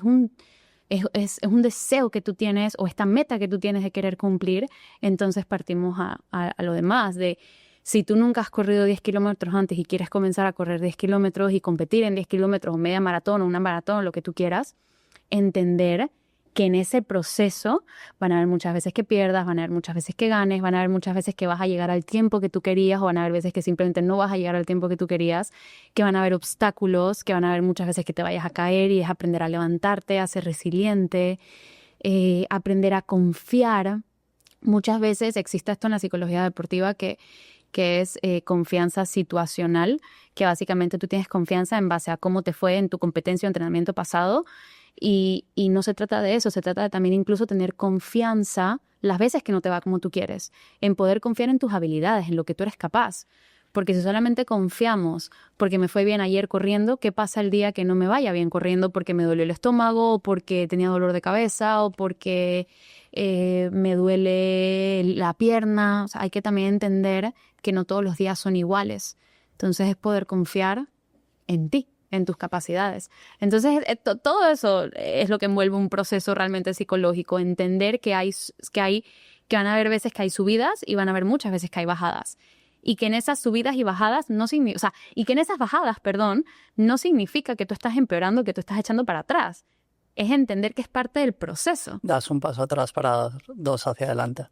es un deseo que tú tienes o esta meta que tú tienes de querer cumplir, entonces partimos a lo demás de... Si tú nunca has corrido 10 kilómetros antes y quieres comenzar a correr 10 kilómetros y competir en 10 kilómetros o media maratón o una maratón, lo que tú quieras, entender que en ese proceso van a haber muchas veces que pierdas, van a haber muchas veces que ganes, van a haber muchas veces que vas a llegar al tiempo que tú querías o van a haber veces que simplemente no vas a llegar al tiempo que tú querías, que van a haber obstáculos, que van a haber muchas veces que te vayas a caer y es aprender a levantarte, a ser resiliente, aprender a confiar. Muchas veces existe esto en la psicología deportiva que es confianza situacional, que básicamente tú tienes confianza en base a cómo te fue en tu competencia o entrenamiento pasado. Y no se trata de eso, se trata de también incluso tener confianza las veces que no te va como tú quieres, en poder confiar en tus habilidades, en lo que tú eres capaz. Porque si solamente confiamos porque me fue bien ayer corriendo, ¿qué pasa el día que no me vaya bien corriendo porque me dolió el estómago o porque tenía dolor de cabeza o porque me duele la pierna? O sea, hay que también entender que no todos los días son iguales. Entonces es poder confiar en ti, en tus capacidades. Entonces, todo eso es lo que envuelve un proceso realmente psicológico, entender que van a haber veces que hay subidas y van a haber muchas veces que hay bajadas. Y que en esas subidas y bajadas y que en esas bajadas, perdón, no significa que tú estás empeorando, que tú estás echando para atrás. Es entender que es parte del proceso. Das un paso atrás para dar dos hacia adelante.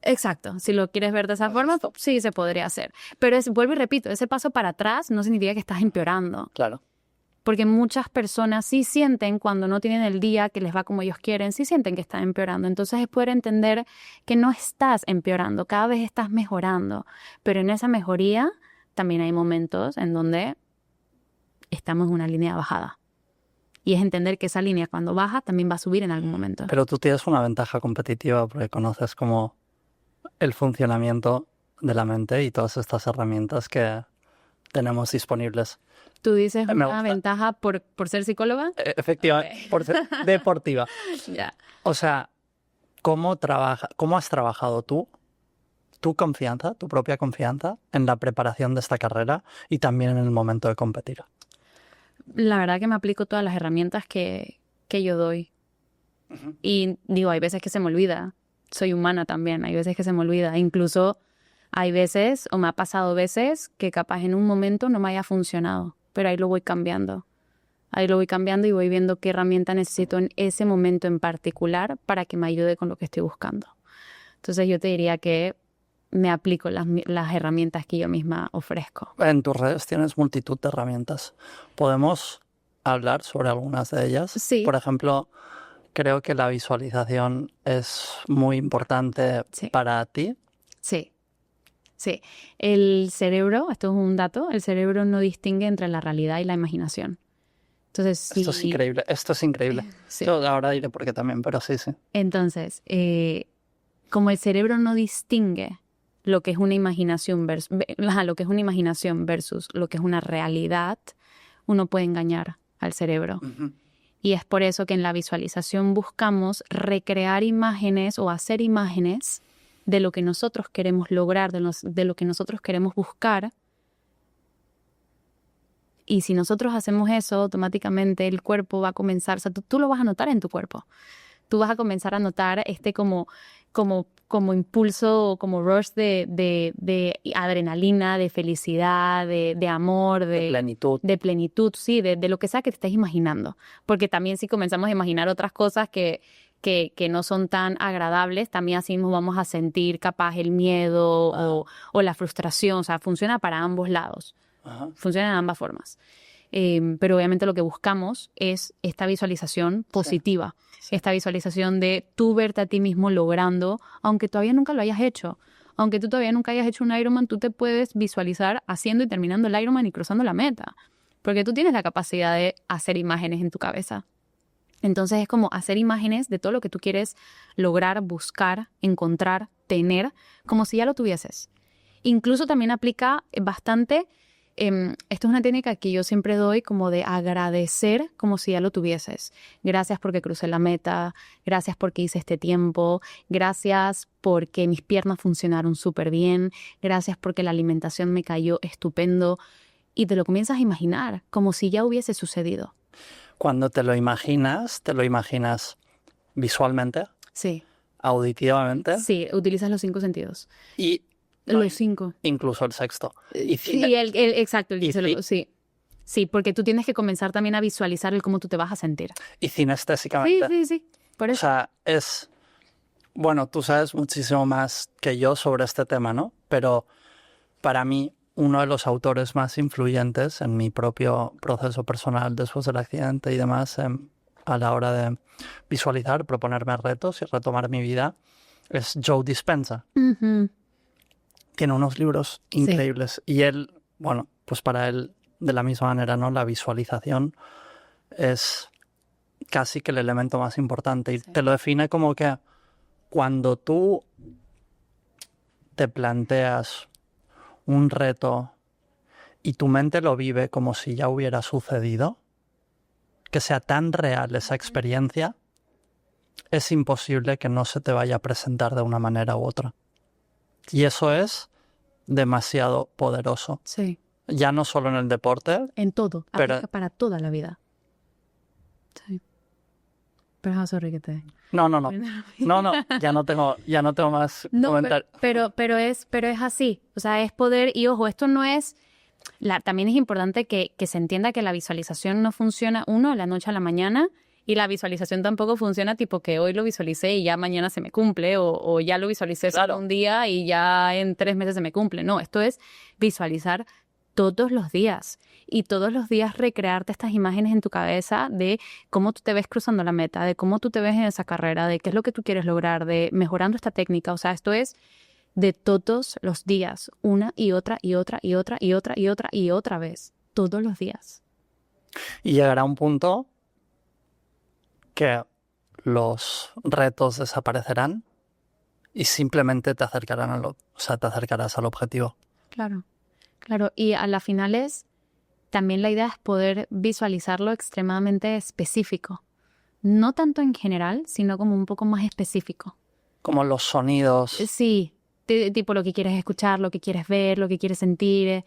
Exacto, si lo quieres ver de esa forma, sí se podría hacer. Pero vuelvo y repito, ese paso para atrás no significa que estás empeorando. Claro. Porque muchas personas sí sienten cuando no tienen el día que les va como ellos quieren, sí sienten que están empeorando. Entonces es poder entender que no estás empeorando, cada vez estás mejorando. Pero en esa mejoría también hay momentos en donde estamos en una línea bajada. Y es entender que esa línea cuando baja también va a subir en algún momento. Pero tú tienes una ventaja competitiva porque conoces como el funcionamiento de la mente y todas estas herramientas que tenemos disponibles. ¿Tú dices una ventaja por ser psicóloga? Efectivamente, okay. Por ser deportiva. Ya. O sea, ¿cómo has trabajado tú tu confianza, tu propia confianza en la preparación de esta carrera y también en el momento de competir? La verdad que me aplico todas las herramientas que yo doy. Uh-huh. Y digo, hay veces que se me olvida. Soy humana también, hay veces que se me olvida. Incluso hay veces, o me ha pasado veces, que capaz en un momento no me haya funcionado, pero ahí lo voy cambiando. Ahí lo voy cambiando y voy viendo qué herramienta necesito en ese momento en particular para que me ayude con lo que estoy buscando. Entonces yo te diría que me aplico las herramientas que yo misma ofrezco. En tus redes tienes multitud de herramientas. ¿Podemos hablar sobre algunas de ellas? Sí. Por ejemplo, creo que la visualización es muy importante para ti. Sí. Sí. El cerebro, esto es un dato, el cerebro no distingue entre la realidad y la imaginación. Entonces, esto es increíble, esto es increíble. Sí. Yo ahora diré por qué también, pero sí. Entonces, como el cerebro no distingue lo que es una imaginación versus lo que es una realidad, uno puede engañar al cerebro. Uh-huh. Y es por eso que en la visualización buscamos recrear imágenes o hacer imágenes de lo que nosotros queremos lograr, de lo que nosotros queremos buscar. Y si nosotros hacemos eso, automáticamente el cuerpo va a comenzar, o sea, tú lo vas a notar en tu cuerpo. Tú vas a comenzar a notar como impulso, como rush de adrenalina, de felicidad, de amor, de plenitud. De plenitud, sí, de lo que sea que te estés imaginando. Porque también si comenzamos a imaginar otras cosas que no son tan agradables, también así mismo vamos a sentir capaz el miedo o la frustración. O sea, funciona para ambos lados. Uh-huh. Funciona en ambas formas. Pero obviamente lo que buscamos es esta visualización positiva. Sí. Esta visualización de tú verte a ti mismo logrando, aunque todavía nunca lo hayas hecho. Aunque tú todavía nunca hayas hecho un Ironman, tú te puedes visualizar haciendo y terminando el Ironman y cruzando la meta. Porque tú tienes la capacidad de hacer imágenes en tu cabeza. Entonces es como hacer imágenes de todo lo que tú quieres lograr, buscar, encontrar, tener, como si ya lo tuvieses. Incluso también aplica bastante, esto es una técnica que yo siempre doy como de agradecer como si ya lo tuvieses. Gracias porque crucé la meta, gracias porque hice este tiempo, gracias porque mis piernas funcionaron súper bien, gracias porque la alimentación me cayó estupendo. Y te lo comienzas a imaginar como si ya hubiese sucedido. Cuando te lo imaginas visualmente, sí, auditivamente. Sí, utilizas los 5 sentidos. Y los 5. Incluso el sexto. Sí, exacto, el tercero, sí. Sí, porque tú tienes que comenzar también a visualizar el cómo tú te vas a sentir. Y Sí, cinestésicamente. sí. Por O eso. sea, bueno, tú sabes muchísimo más que yo sobre este tema, ¿no? Pero para mí, uno de los autores más influyentes en mi propio proceso personal después del accidente y demás, a la hora de visualizar, proponerme retos y retomar mi vida, es Joe Dispenza. Ujú. Tiene unos libros Sí. increíbles. Y él, bueno, pues para él, de la misma manera, ¿no? La visualización es casi que el elemento más importante. Y Sí. te lo define como que cuando tú te planteas un reto y tu mente lo vive como si ya hubiera sucedido, que sea tan real esa experiencia, es imposible que no se te vaya a presentar de una manera u otra. Y eso es demasiado poderoso. Sí. Ya no solo en el deporte, En todo. pero Aplica para toda la vida. Sí. Pero sorry que te... no, ya no tengo más No, comentarios. pero es así. O sea, es poder. Y ojo, esto no es. También es importante que se entienda que la visualización no funciona, uno, de la noche a la mañana, y la visualización tampoco funciona tipo que hoy lo visualicé y ya mañana se me cumple, o ya lo visualicé solo un día y ya en 3 meses se me cumple. No, esto es visualizar todos los días y todos los días recrearte estas imágenes en tu cabeza de cómo tú te ves cruzando la meta, de cómo tú te ves en esa carrera, de qué es lo que tú quieres lograr, de mejorando esta técnica. O sea, esto es de todos los días, una y otra y otra y otra y otra y otra y otra vez, todos los días. Y llegará un punto que los retos desaparecerán y simplemente te acercarán te acercarás al objetivo. Claro, claro. Y a las finales, también la idea es poder visualizarlo extremadamente específico. No tanto en general, sino como un poco más específico. Como los sonidos. Sí, tipo lo que quieres escuchar, lo que quieres ver, lo que quieres sentir.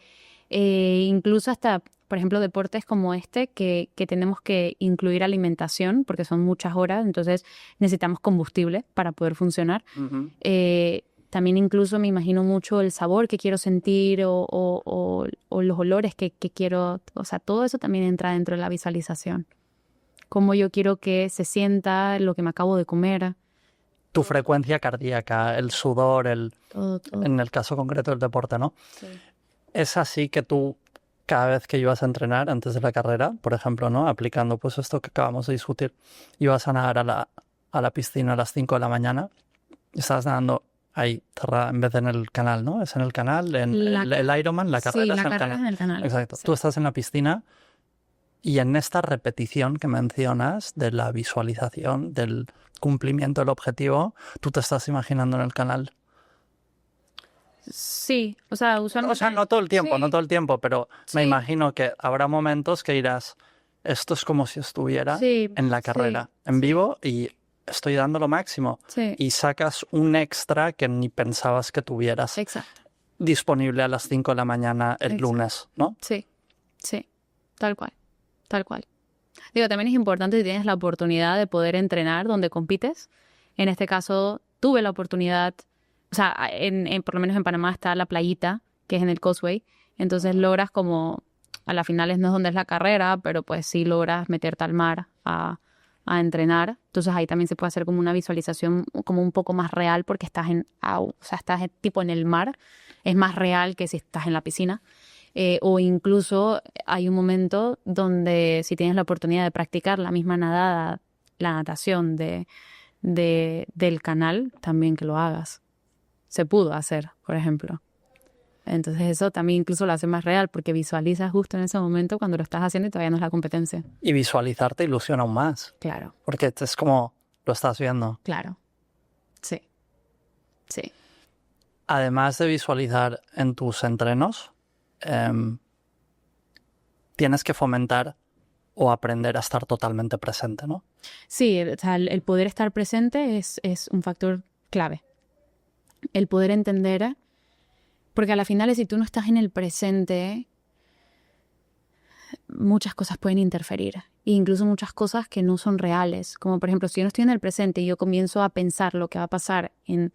Incluso hasta, por ejemplo, deportes como este, que tenemos que incluir alimentación, porque son muchas horas, entonces necesitamos combustible para poder funcionar. Uh-huh. También incluso me imagino mucho el sabor que quiero sentir o los olores que quiero. O sea, todo eso también entra dentro de la visualización. Cómo yo quiero que se sienta lo que me acabo de comer. Tu frecuencia cardíaca, el sudor, Todo. en el caso concreto del deporte, ¿no? Sí. Es así que tú, cada vez que ibas a entrenar antes de la carrera, por ejemplo, ¿no? Aplicando pues esto que acabamos de discutir, ibas a nadar a la piscina a las 5 de la mañana, y estabas nadando ahí, en vez de en el canal, ¿no? Es en el canal, el Ironman, la carrera, sí, es la en el carrera canal. es en el canal. Exacto. Sí. Tú estás en la piscina y en esta repetición que mencionas de la visualización, del cumplimiento del objetivo, tú te estás imaginando en el canal. Sí, o sea, usualmente... O sea, no todo el tiempo, sí. no todo el tiempo, pero Sí. me imagino que habrá momentos que dirás, esto es como si estuviera Sí, en la carrera, sí, en vivo, y estoy dando lo máximo. Sí, Y sacas un extra que ni pensabas que tuvieras exacto. disponible a las 5 de la mañana el Exacto. lunes, ¿no? Sí, tal cual. Digo, también es importante si tienes la oportunidad de poder entrenar donde compites. En este caso, tuve la oportunidad, o sea, por lo menos en Panamá está la playita, que es en el Causeway, entonces logras como, a las finales no es donde es la carrera, pero pues sí logras meterte al mar a entrenar. Entonces ahí también se puede hacer como una visualización como un poco más real porque estás o sea, estás tipo en el mar, es más real que si estás en la piscina. O incluso hay un momento donde si tienes la oportunidad de practicar la misma nadada, la natación del canal, también que lo hagas. Se pudo hacer, por ejemplo. Entonces eso también incluso lo hace más real porque visualizas justo en ese momento cuando lo estás haciendo y todavía no es la competencia. Y visualizarte ilusiona aún más. Claro. Porque es como lo estás viendo. Claro. Sí. Además de visualizar en tus entrenos, tienes que fomentar o aprender a estar totalmente presente, ¿no? Sí, o sea, el poder estar presente es un factor clave. El poder entender, porque a la final si tú no estás en el presente, muchas cosas pueden interferir, e incluso muchas cosas que no son reales, como por ejemplo, si yo no estoy en el presente y yo comienzo a pensar lo que va a pasar en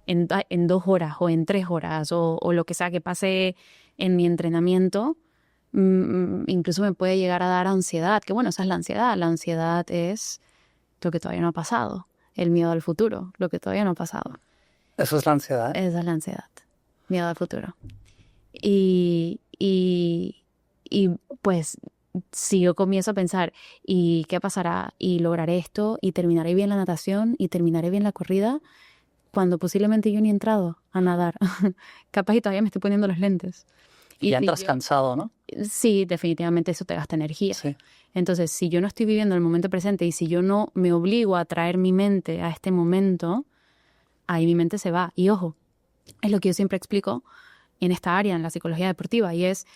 2 horas o en 3 horas o lo que sea que pase en mi entrenamiento, incluso me puede llegar a dar ansiedad, que bueno, esa es la ansiedad. La ansiedad es lo que todavía no ha pasado. El miedo al futuro, lo que todavía no ha pasado. Eso es la ansiedad. Esa es la ansiedad, miedo al futuro. Y pues si yo comienzo a pensar, ¿y qué pasará? ¿Y lograré esto? ¿Y terminaré bien la natación? ¿Y terminaré bien la corrida? Cuando posiblemente yo ni he entrado a nadar. Capaz y todavía me estoy poniendo los lentes. Y ya entras cansado, ¿no? Sí, definitivamente eso te gasta energía. Sí. Entonces, si yo no estoy viviendo el momento presente y si yo no me obligo a traer mi mente a este momento, ahí mi mente se va. Y ojo, es lo que yo siempre explico en esta área, en la psicología deportiva, y es,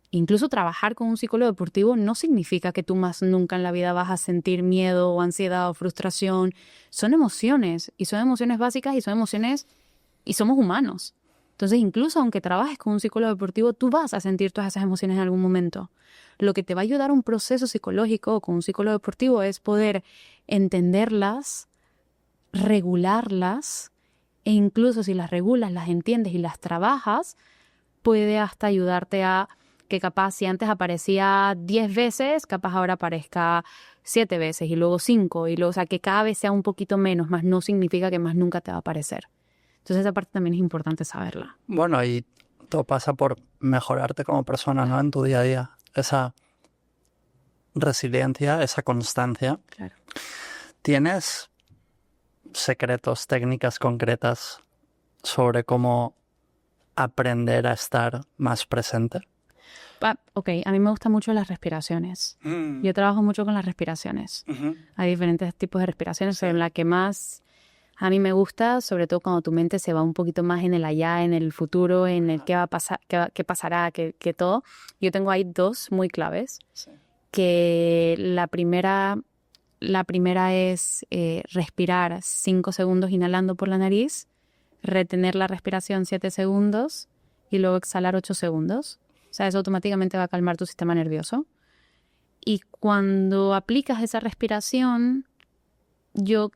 incluso trabajar con un psicólogo deportivo no significa que tú más nunca en la vida vas a sentir miedo o ansiedad o frustración. Son emociones, y son emociones básicas y son emociones, y somos humanos. Entonces, incluso aunque trabajes con un psicólogo deportivo, tú vas a sentir todas esas emociones en algún momento. Lo que te va a ayudar a un proceso psicológico con un psicólogo deportivo es poder entenderlas, regularlas, e incluso si las regulas, las entiendes y las trabajas, puede hasta ayudarte a que capaz si antes aparecía 10 veces, capaz ahora aparezca 7 veces y luego 5 y luego, o sea, que cada vez sea un poquito menos, más no significa que más nunca te va a aparecer. Entonces esa parte también es importante saberla. Bueno, y todo pasa por mejorarte como persona, ¿no? En tu día a día. Esa resiliencia, esa constancia. Claro. ¿Tienes secretos, técnicas concretas sobre cómo aprender a estar más presente? Ok, a mí me gustan mucho las respiraciones. Yo trabajo mucho con las respiraciones. Hay diferentes tipos de respiraciones, pero la que más a mí me gusta, sobre todo cuando tu mente se va un poquito más en el allá, en el futuro, en el qué va a pasar, qué pasará, qué todo. Yo tengo ahí 2 muy claves. Sí. Que la primera es respirar 5 segundos inhalando por la nariz, retener la respiración 7 segundos y luego exhalar 8 segundos. O sea, eso automáticamente va a calmar tu sistema nervioso. Y cuando aplicas esa respiración, yo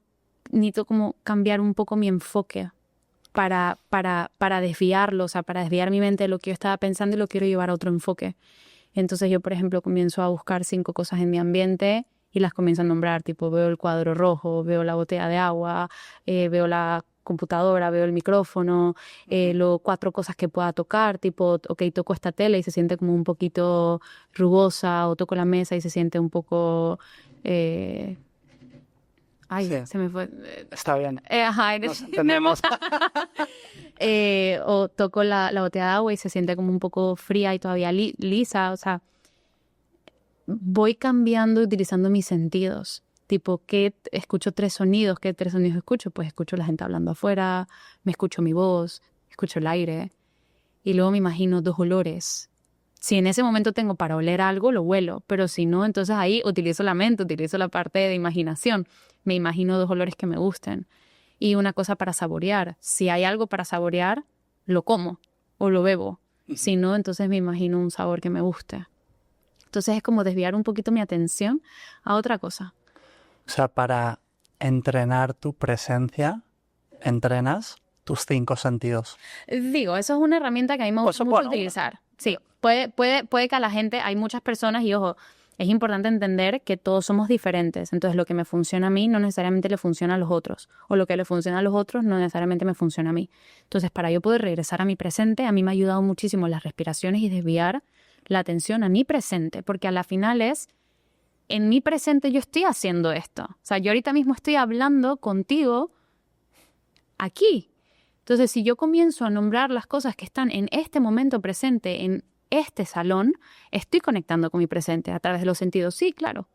necesito como cambiar un poco mi enfoque para desviarlo, o sea, para desviar mi mente de lo que yo estaba pensando y lo quiero llevar a otro enfoque. Entonces yo, por ejemplo, comienzo a buscar 5 cosas en mi ambiente y las comienzo a nombrar, tipo veo el cuadro rojo, veo la botella de agua, veo la computadora, veo el micrófono, luego 4 cosas que pueda tocar, tipo, ok, toco esta tele y se siente como un poquito rugosa, o toco la mesa y se siente un poco... Ay, sí. Se me fue. Está bien. Ajá, nos entendemos. O toco la botella de agua y se siente como un poco fría y todavía lisa. O sea, voy cambiando utilizando mis sentidos. Tipo, ¿qué escucho 3 sonidos? ¿Qué 3 sonidos escucho? Pues escucho la gente hablando afuera, me escucho mi voz, escucho el aire. Y luego me imagino 2 olores. Si en ese momento tengo para oler algo, lo huelo. Pero si no, entonces ahí utilizo la mente, utilizo la parte de imaginación. Me imagino 2 olores que me gusten. Y una cosa para saborear. Si hay algo para saborear, lo como o lo bebo. Si no, entonces me imagino un sabor que me guste. Entonces es como desviar un poquito mi atención a otra cosa. O sea, para entrenar tu presencia, entrenas tus 5 sentidos. Digo, eso es una herramienta que a mí me gusta mucho utilizar. Sí, puede que a la gente, hay muchas personas, y ojo, es importante entender que todos somos diferentes. Entonces, lo que me funciona a mí no necesariamente le funciona a los otros. O lo que le funciona a los otros no necesariamente me funciona a mí. Entonces, para yo poder regresar a mi presente, a mí me ha ayudado muchísimo las respiraciones y desviar la atención a mi presente. Porque a la final es, en mi presente yo estoy haciendo esto. O sea, yo ahorita mismo estoy hablando contigo aquí. Entonces, si yo comienzo a nombrar las cosas que están en este momento presente, en este salón, estoy conectando con mi presente a través de los sentidos. Sí, claro,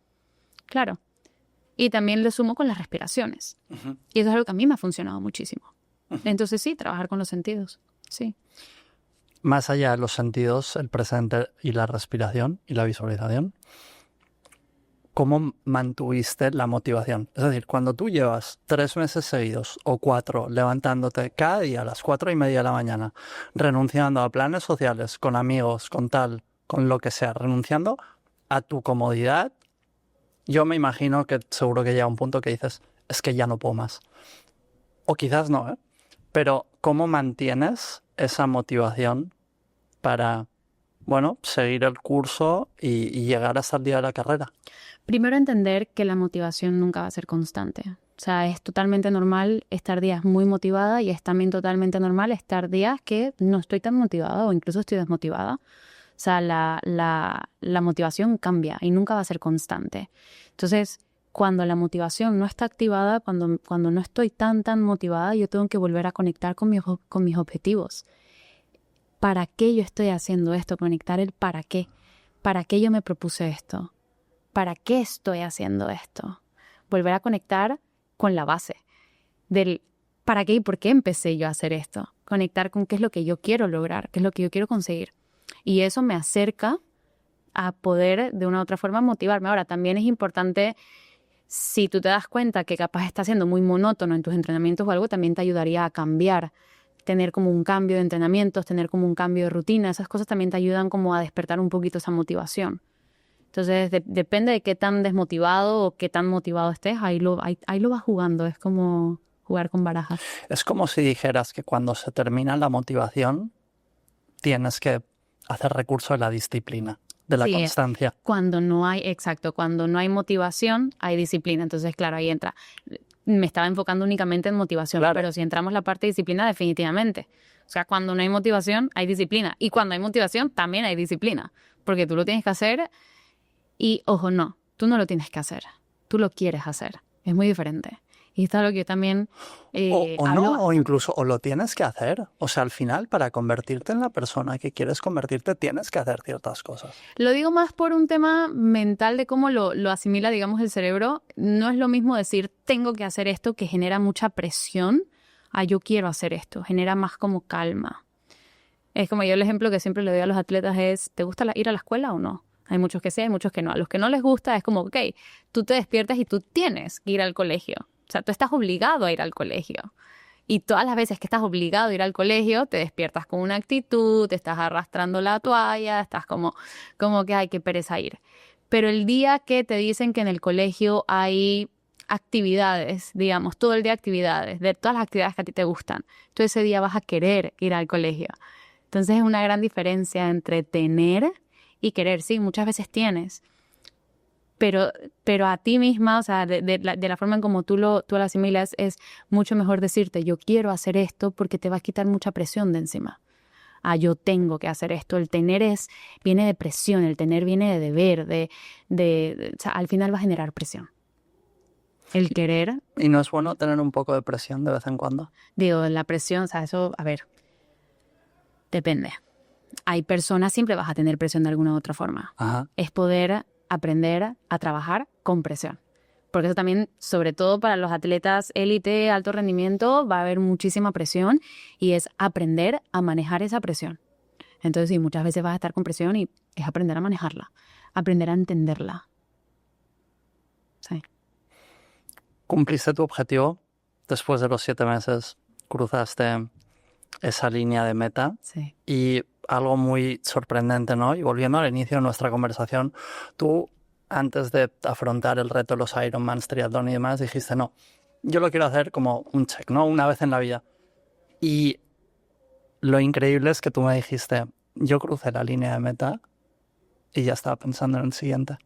claro. Y también lo sumo con las respiraciones. Y eso es algo que a mí me ha funcionado muchísimo. Entonces sí, trabajar con los sentidos, sí. Más allá de los sentidos, el presente y la respiración y la visualización, ¿cómo mantuviste la motivación? Es decir, cuando tú llevas 3 meses seguidos o 4 levantándote cada día a las 4:30 de la mañana, renunciando a planes sociales, con amigos, con tal, con lo que sea, renunciando a tu comodidad, yo me imagino que seguro que llega un punto que dices, es que ya no puedo más. O quizás no, ¿eh? Pero ¿cómo mantienes esa motivación para bueno, seguir el curso y llegar hasta el día de la carrera. Primero entender que la motivación nunca va a ser constante. O sea, es totalmente normal estar días muy motivada y es también totalmente normal estar días que no estoy tan motivada o incluso estoy desmotivada. O sea, la motivación cambia y nunca va a ser constante. Entonces, cuando la motivación no está activada, cuando no estoy tan motivada, yo tengo que volver a conectar con mis objetivos. ¿Para qué yo estoy haciendo esto? Conectar el para qué. ¿Para qué yo me propuse esto? ¿Para qué estoy haciendo esto? Volver a conectar con la base del para qué y por qué empecé yo a hacer esto. Conectar con qué es lo que yo quiero lograr, qué es lo que yo quiero conseguir. Y eso me acerca a poder de una u otra forma motivarme. Ahora, también es importante, si tú te das cuenta que capaz estás siendo muy monótono en tus entrenamientos o algo, también te ayudaría a cambiar. Tener como un cambio de entrenamientos, tener como un cambio de rutina, esas cosas también te ayudan como a despertar un poquito esa motivación. Entonces, depende de qué tan desmotivado o qué tan motivado estés, ahí lo vas jugando, es como jugar con barajas. Es como si dijeras que cuando se termina la motivación tienes que hacer recurso de la disciplina, de la constancia. Cuando no hay motivación, hay disciplina. Entonces, claro, ahí entra. Me estaba enfocando únicamente en motivación, Claro. pero si entramos la parte de disciplina, definitivamente. O sea, cuando no hay motivación, hay disciplina. Y cuando hay motivación, también hay disciplina. Porque tú lo tienes que hacer y, ojo, no, tú no lo tienes que hacer. Tú lo quieres hacer. Es muy diferente. Y esto es lo que yo también o no, o incluso o lo tienes que hacer. O sea, al final, para convertirte en la persona que quieres convertirte, tienes que hacer ciertas cosas. Lo digo más por un tema mental de cómo lo asimila, digamos, el cerebro. No es lo mismo decir, tengo que hacer esto, que genera mucha presión, a yo quiero hacer esto. Genera más como calma. Es como yo el ejemplo que siempre le doy a los atletas es, ¿te gusta ir a la escuela o no? Hay muchos que sí, hay muchos que no. A los que no les gusta es como, ok, tú te despiertas y tú tienes que ir al colegio. O sea, tú estás obligado a ir al colegio. Y todas las veces que estás obligado a ir al colegio, te despiertas con una actitud, te estás arrastrando la toalla, estás como que hay que pereza ir. Pero el día que te dicen que en el colegio hay actividades, digamos, todo el día actividades, de todas las actividades que a ti te gustan, tú ese día vas a querer ir al colegio. Entonces es una gran diferencia entre tener y querer. Sí, muchas veces tienes, pero a ti misma, o sea, de la forma en como tú lo asimilas, es mucho mejor decirte, yo quiero hacer esto porque te va a quitar mucha presión de encima. Yo tengo que hacer esto. El tener viene de presión, el tener viene de deber, o sea, al final va a generar presión. El querer. ¿Y no es bueno tener un poco de presión de vez en cuando? Digo, la presión, o sea, eso, a ver, depende. Hay personas, siempre vas a tener presión de alguna u otra forma. Ajá. Es poder aprender a trabajar con presión. Porque eso también, sobre todo para los atletas élite, alto rendimiento, va a haber muchísima presión y es aprender a manejar esa presión. Entonces, sí, muchas veces vas a estar con presión y es aprender a manejarla, aprender a entenderla. Sí. ¿Cumpliste tu objetivo? Después de los 7 meses, cruzaste esa línea de meta. Sí. Y algo muy sorprendente, ¿no? Y volviendo al inicio de nuestra conversación, tú, antes de afrontar el reto de los Ironmans, triatlón y demás, dijiste, no, yo lo quiero hacer como un check, ¿no? Una vez en la vida. Y lo increíble es que tú me dijiste, yo crucé la línea de meta y ya estaba pensando en el siguiente.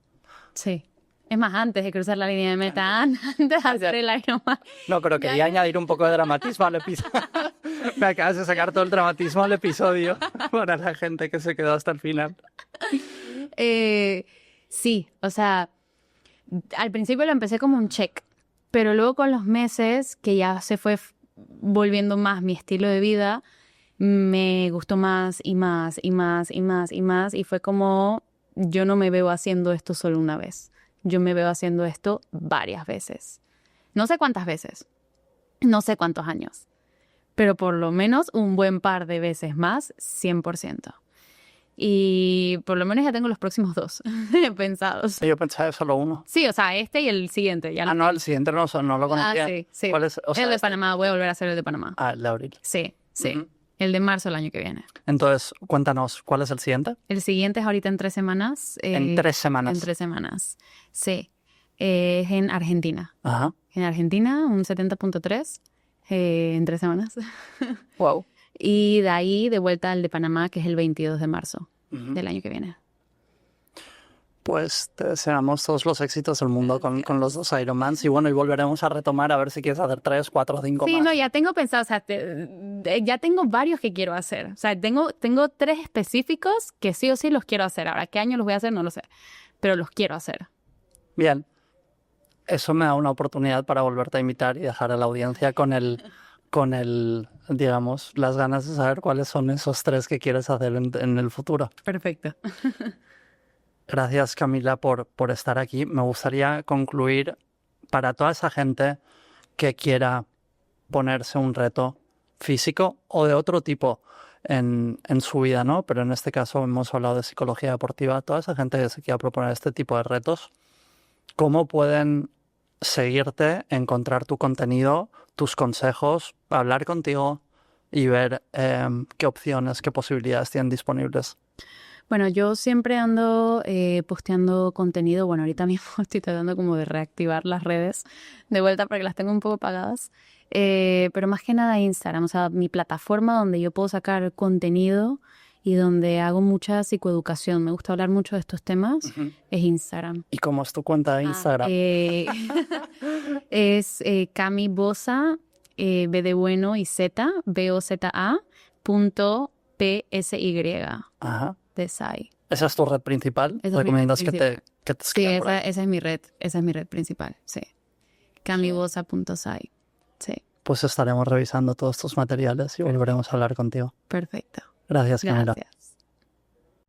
Sí. Es más, antes de cruzar la línea de meta, antes de hacer el Ironman. No, pero quería añadir un poco de dramatismo al episodio. Me acabas de sacar todo el dramatismo al episodio para la gente que se quedó hasta el final. Sí, o sea, al principio lo empecé como un check, pero luego con los meses, que ya se fue volviendo más mi estilo de vida, me gustó más y más y más y más y más, y fue como, yo no me veo haciendo esto solo una vez. Yo me veo haciendo esto varias veces. No sé cuántas veces, no sé cuántos años, pero por lo menos un buen par de veces más, 100%. Y por lo menos ya tengo los próximos 2 pensados. Yo pensaba solo uno. Sí, o sea, este y el siguiente. Ya no, el siguiente no lo conocía. Sí. ¿Cuál es? O sea, el de Panamá, voy a volver a hacer el de Panamá. El de abril. Sí. El de marzo el año que viene. Entonces, cuéntanos, ¿cuál es el siguiente? El siguiente es ahorita en 3 semanas. ¿En 3 semanas? En 3 semanas, sí. Es en Argentina. Ajá. En Argentina, un 70.3 en 3 semanas. Wow. Y de ahí de vuelta al de Panamá, que es el 22 de marzo. del año que viene. Pues te deseamos todos los éxitos del mundo con los 2 Ironmans y bueno, y volveremos a retomar a ver si quieres hacer 3, 4, 5 Sí, más. no, ya tengo pensado, o sea, ya tengo varios que quiero hacer. O sea, tengo 3 específicos que sí o sí los quiero hacer. Ahora, ¿qué año los voy a hacer? No lo sé, pero los quiero hacer. Bien, eso me da una oportunidad para volverte a invitar y dejar a la audiencia con digamos, las ganas de saber cuáles son esos 3 que quieres hacer en el futuro. Perfecto. Gracias, Camila, por estar aquí. Me gustaría concluir para toda esa gente que quiera ponerse un reto físico o de otro tipo en su vida, ¿no? Pero en este caso hemos hablado de psicología deportiva. Toda esa gente que se quiera proponer este tipo de retos, ¿cómo pueden seguirte, encontrar tu contenido, tus consejos, hablar contigo y ver qué opciones, qué posibilidades tienen disponibles? Bueno, yo siempre ando posteando contenido. Bueno, ahorita mismo estoy tratando como de reactivar las redes de vuelta porque las tengo un poco apagadas. Pero más que nada Instagram, o sea, mi plataforma donde yo puedo sacar contenido y donde hago mucha psicoeducación. Me gusta hablar mucho de estos temas, es Instagram. ¿Y cómo es tu cuenta de Instagram? Es Cami Boza, B de bueno y Z, BOZA, .PSY. Ajá. De Sai. ¿Esa es tu red principal? Esa es mi ¿Recomiendas red que te Sí, escriban por ahí? esa es mi red principal, sí. camibosa.sai, sí. Pues estaremos revisando todos tus materiales y volveremos a hablar contigo. Perfecto. Gracias, Camila. Gracias.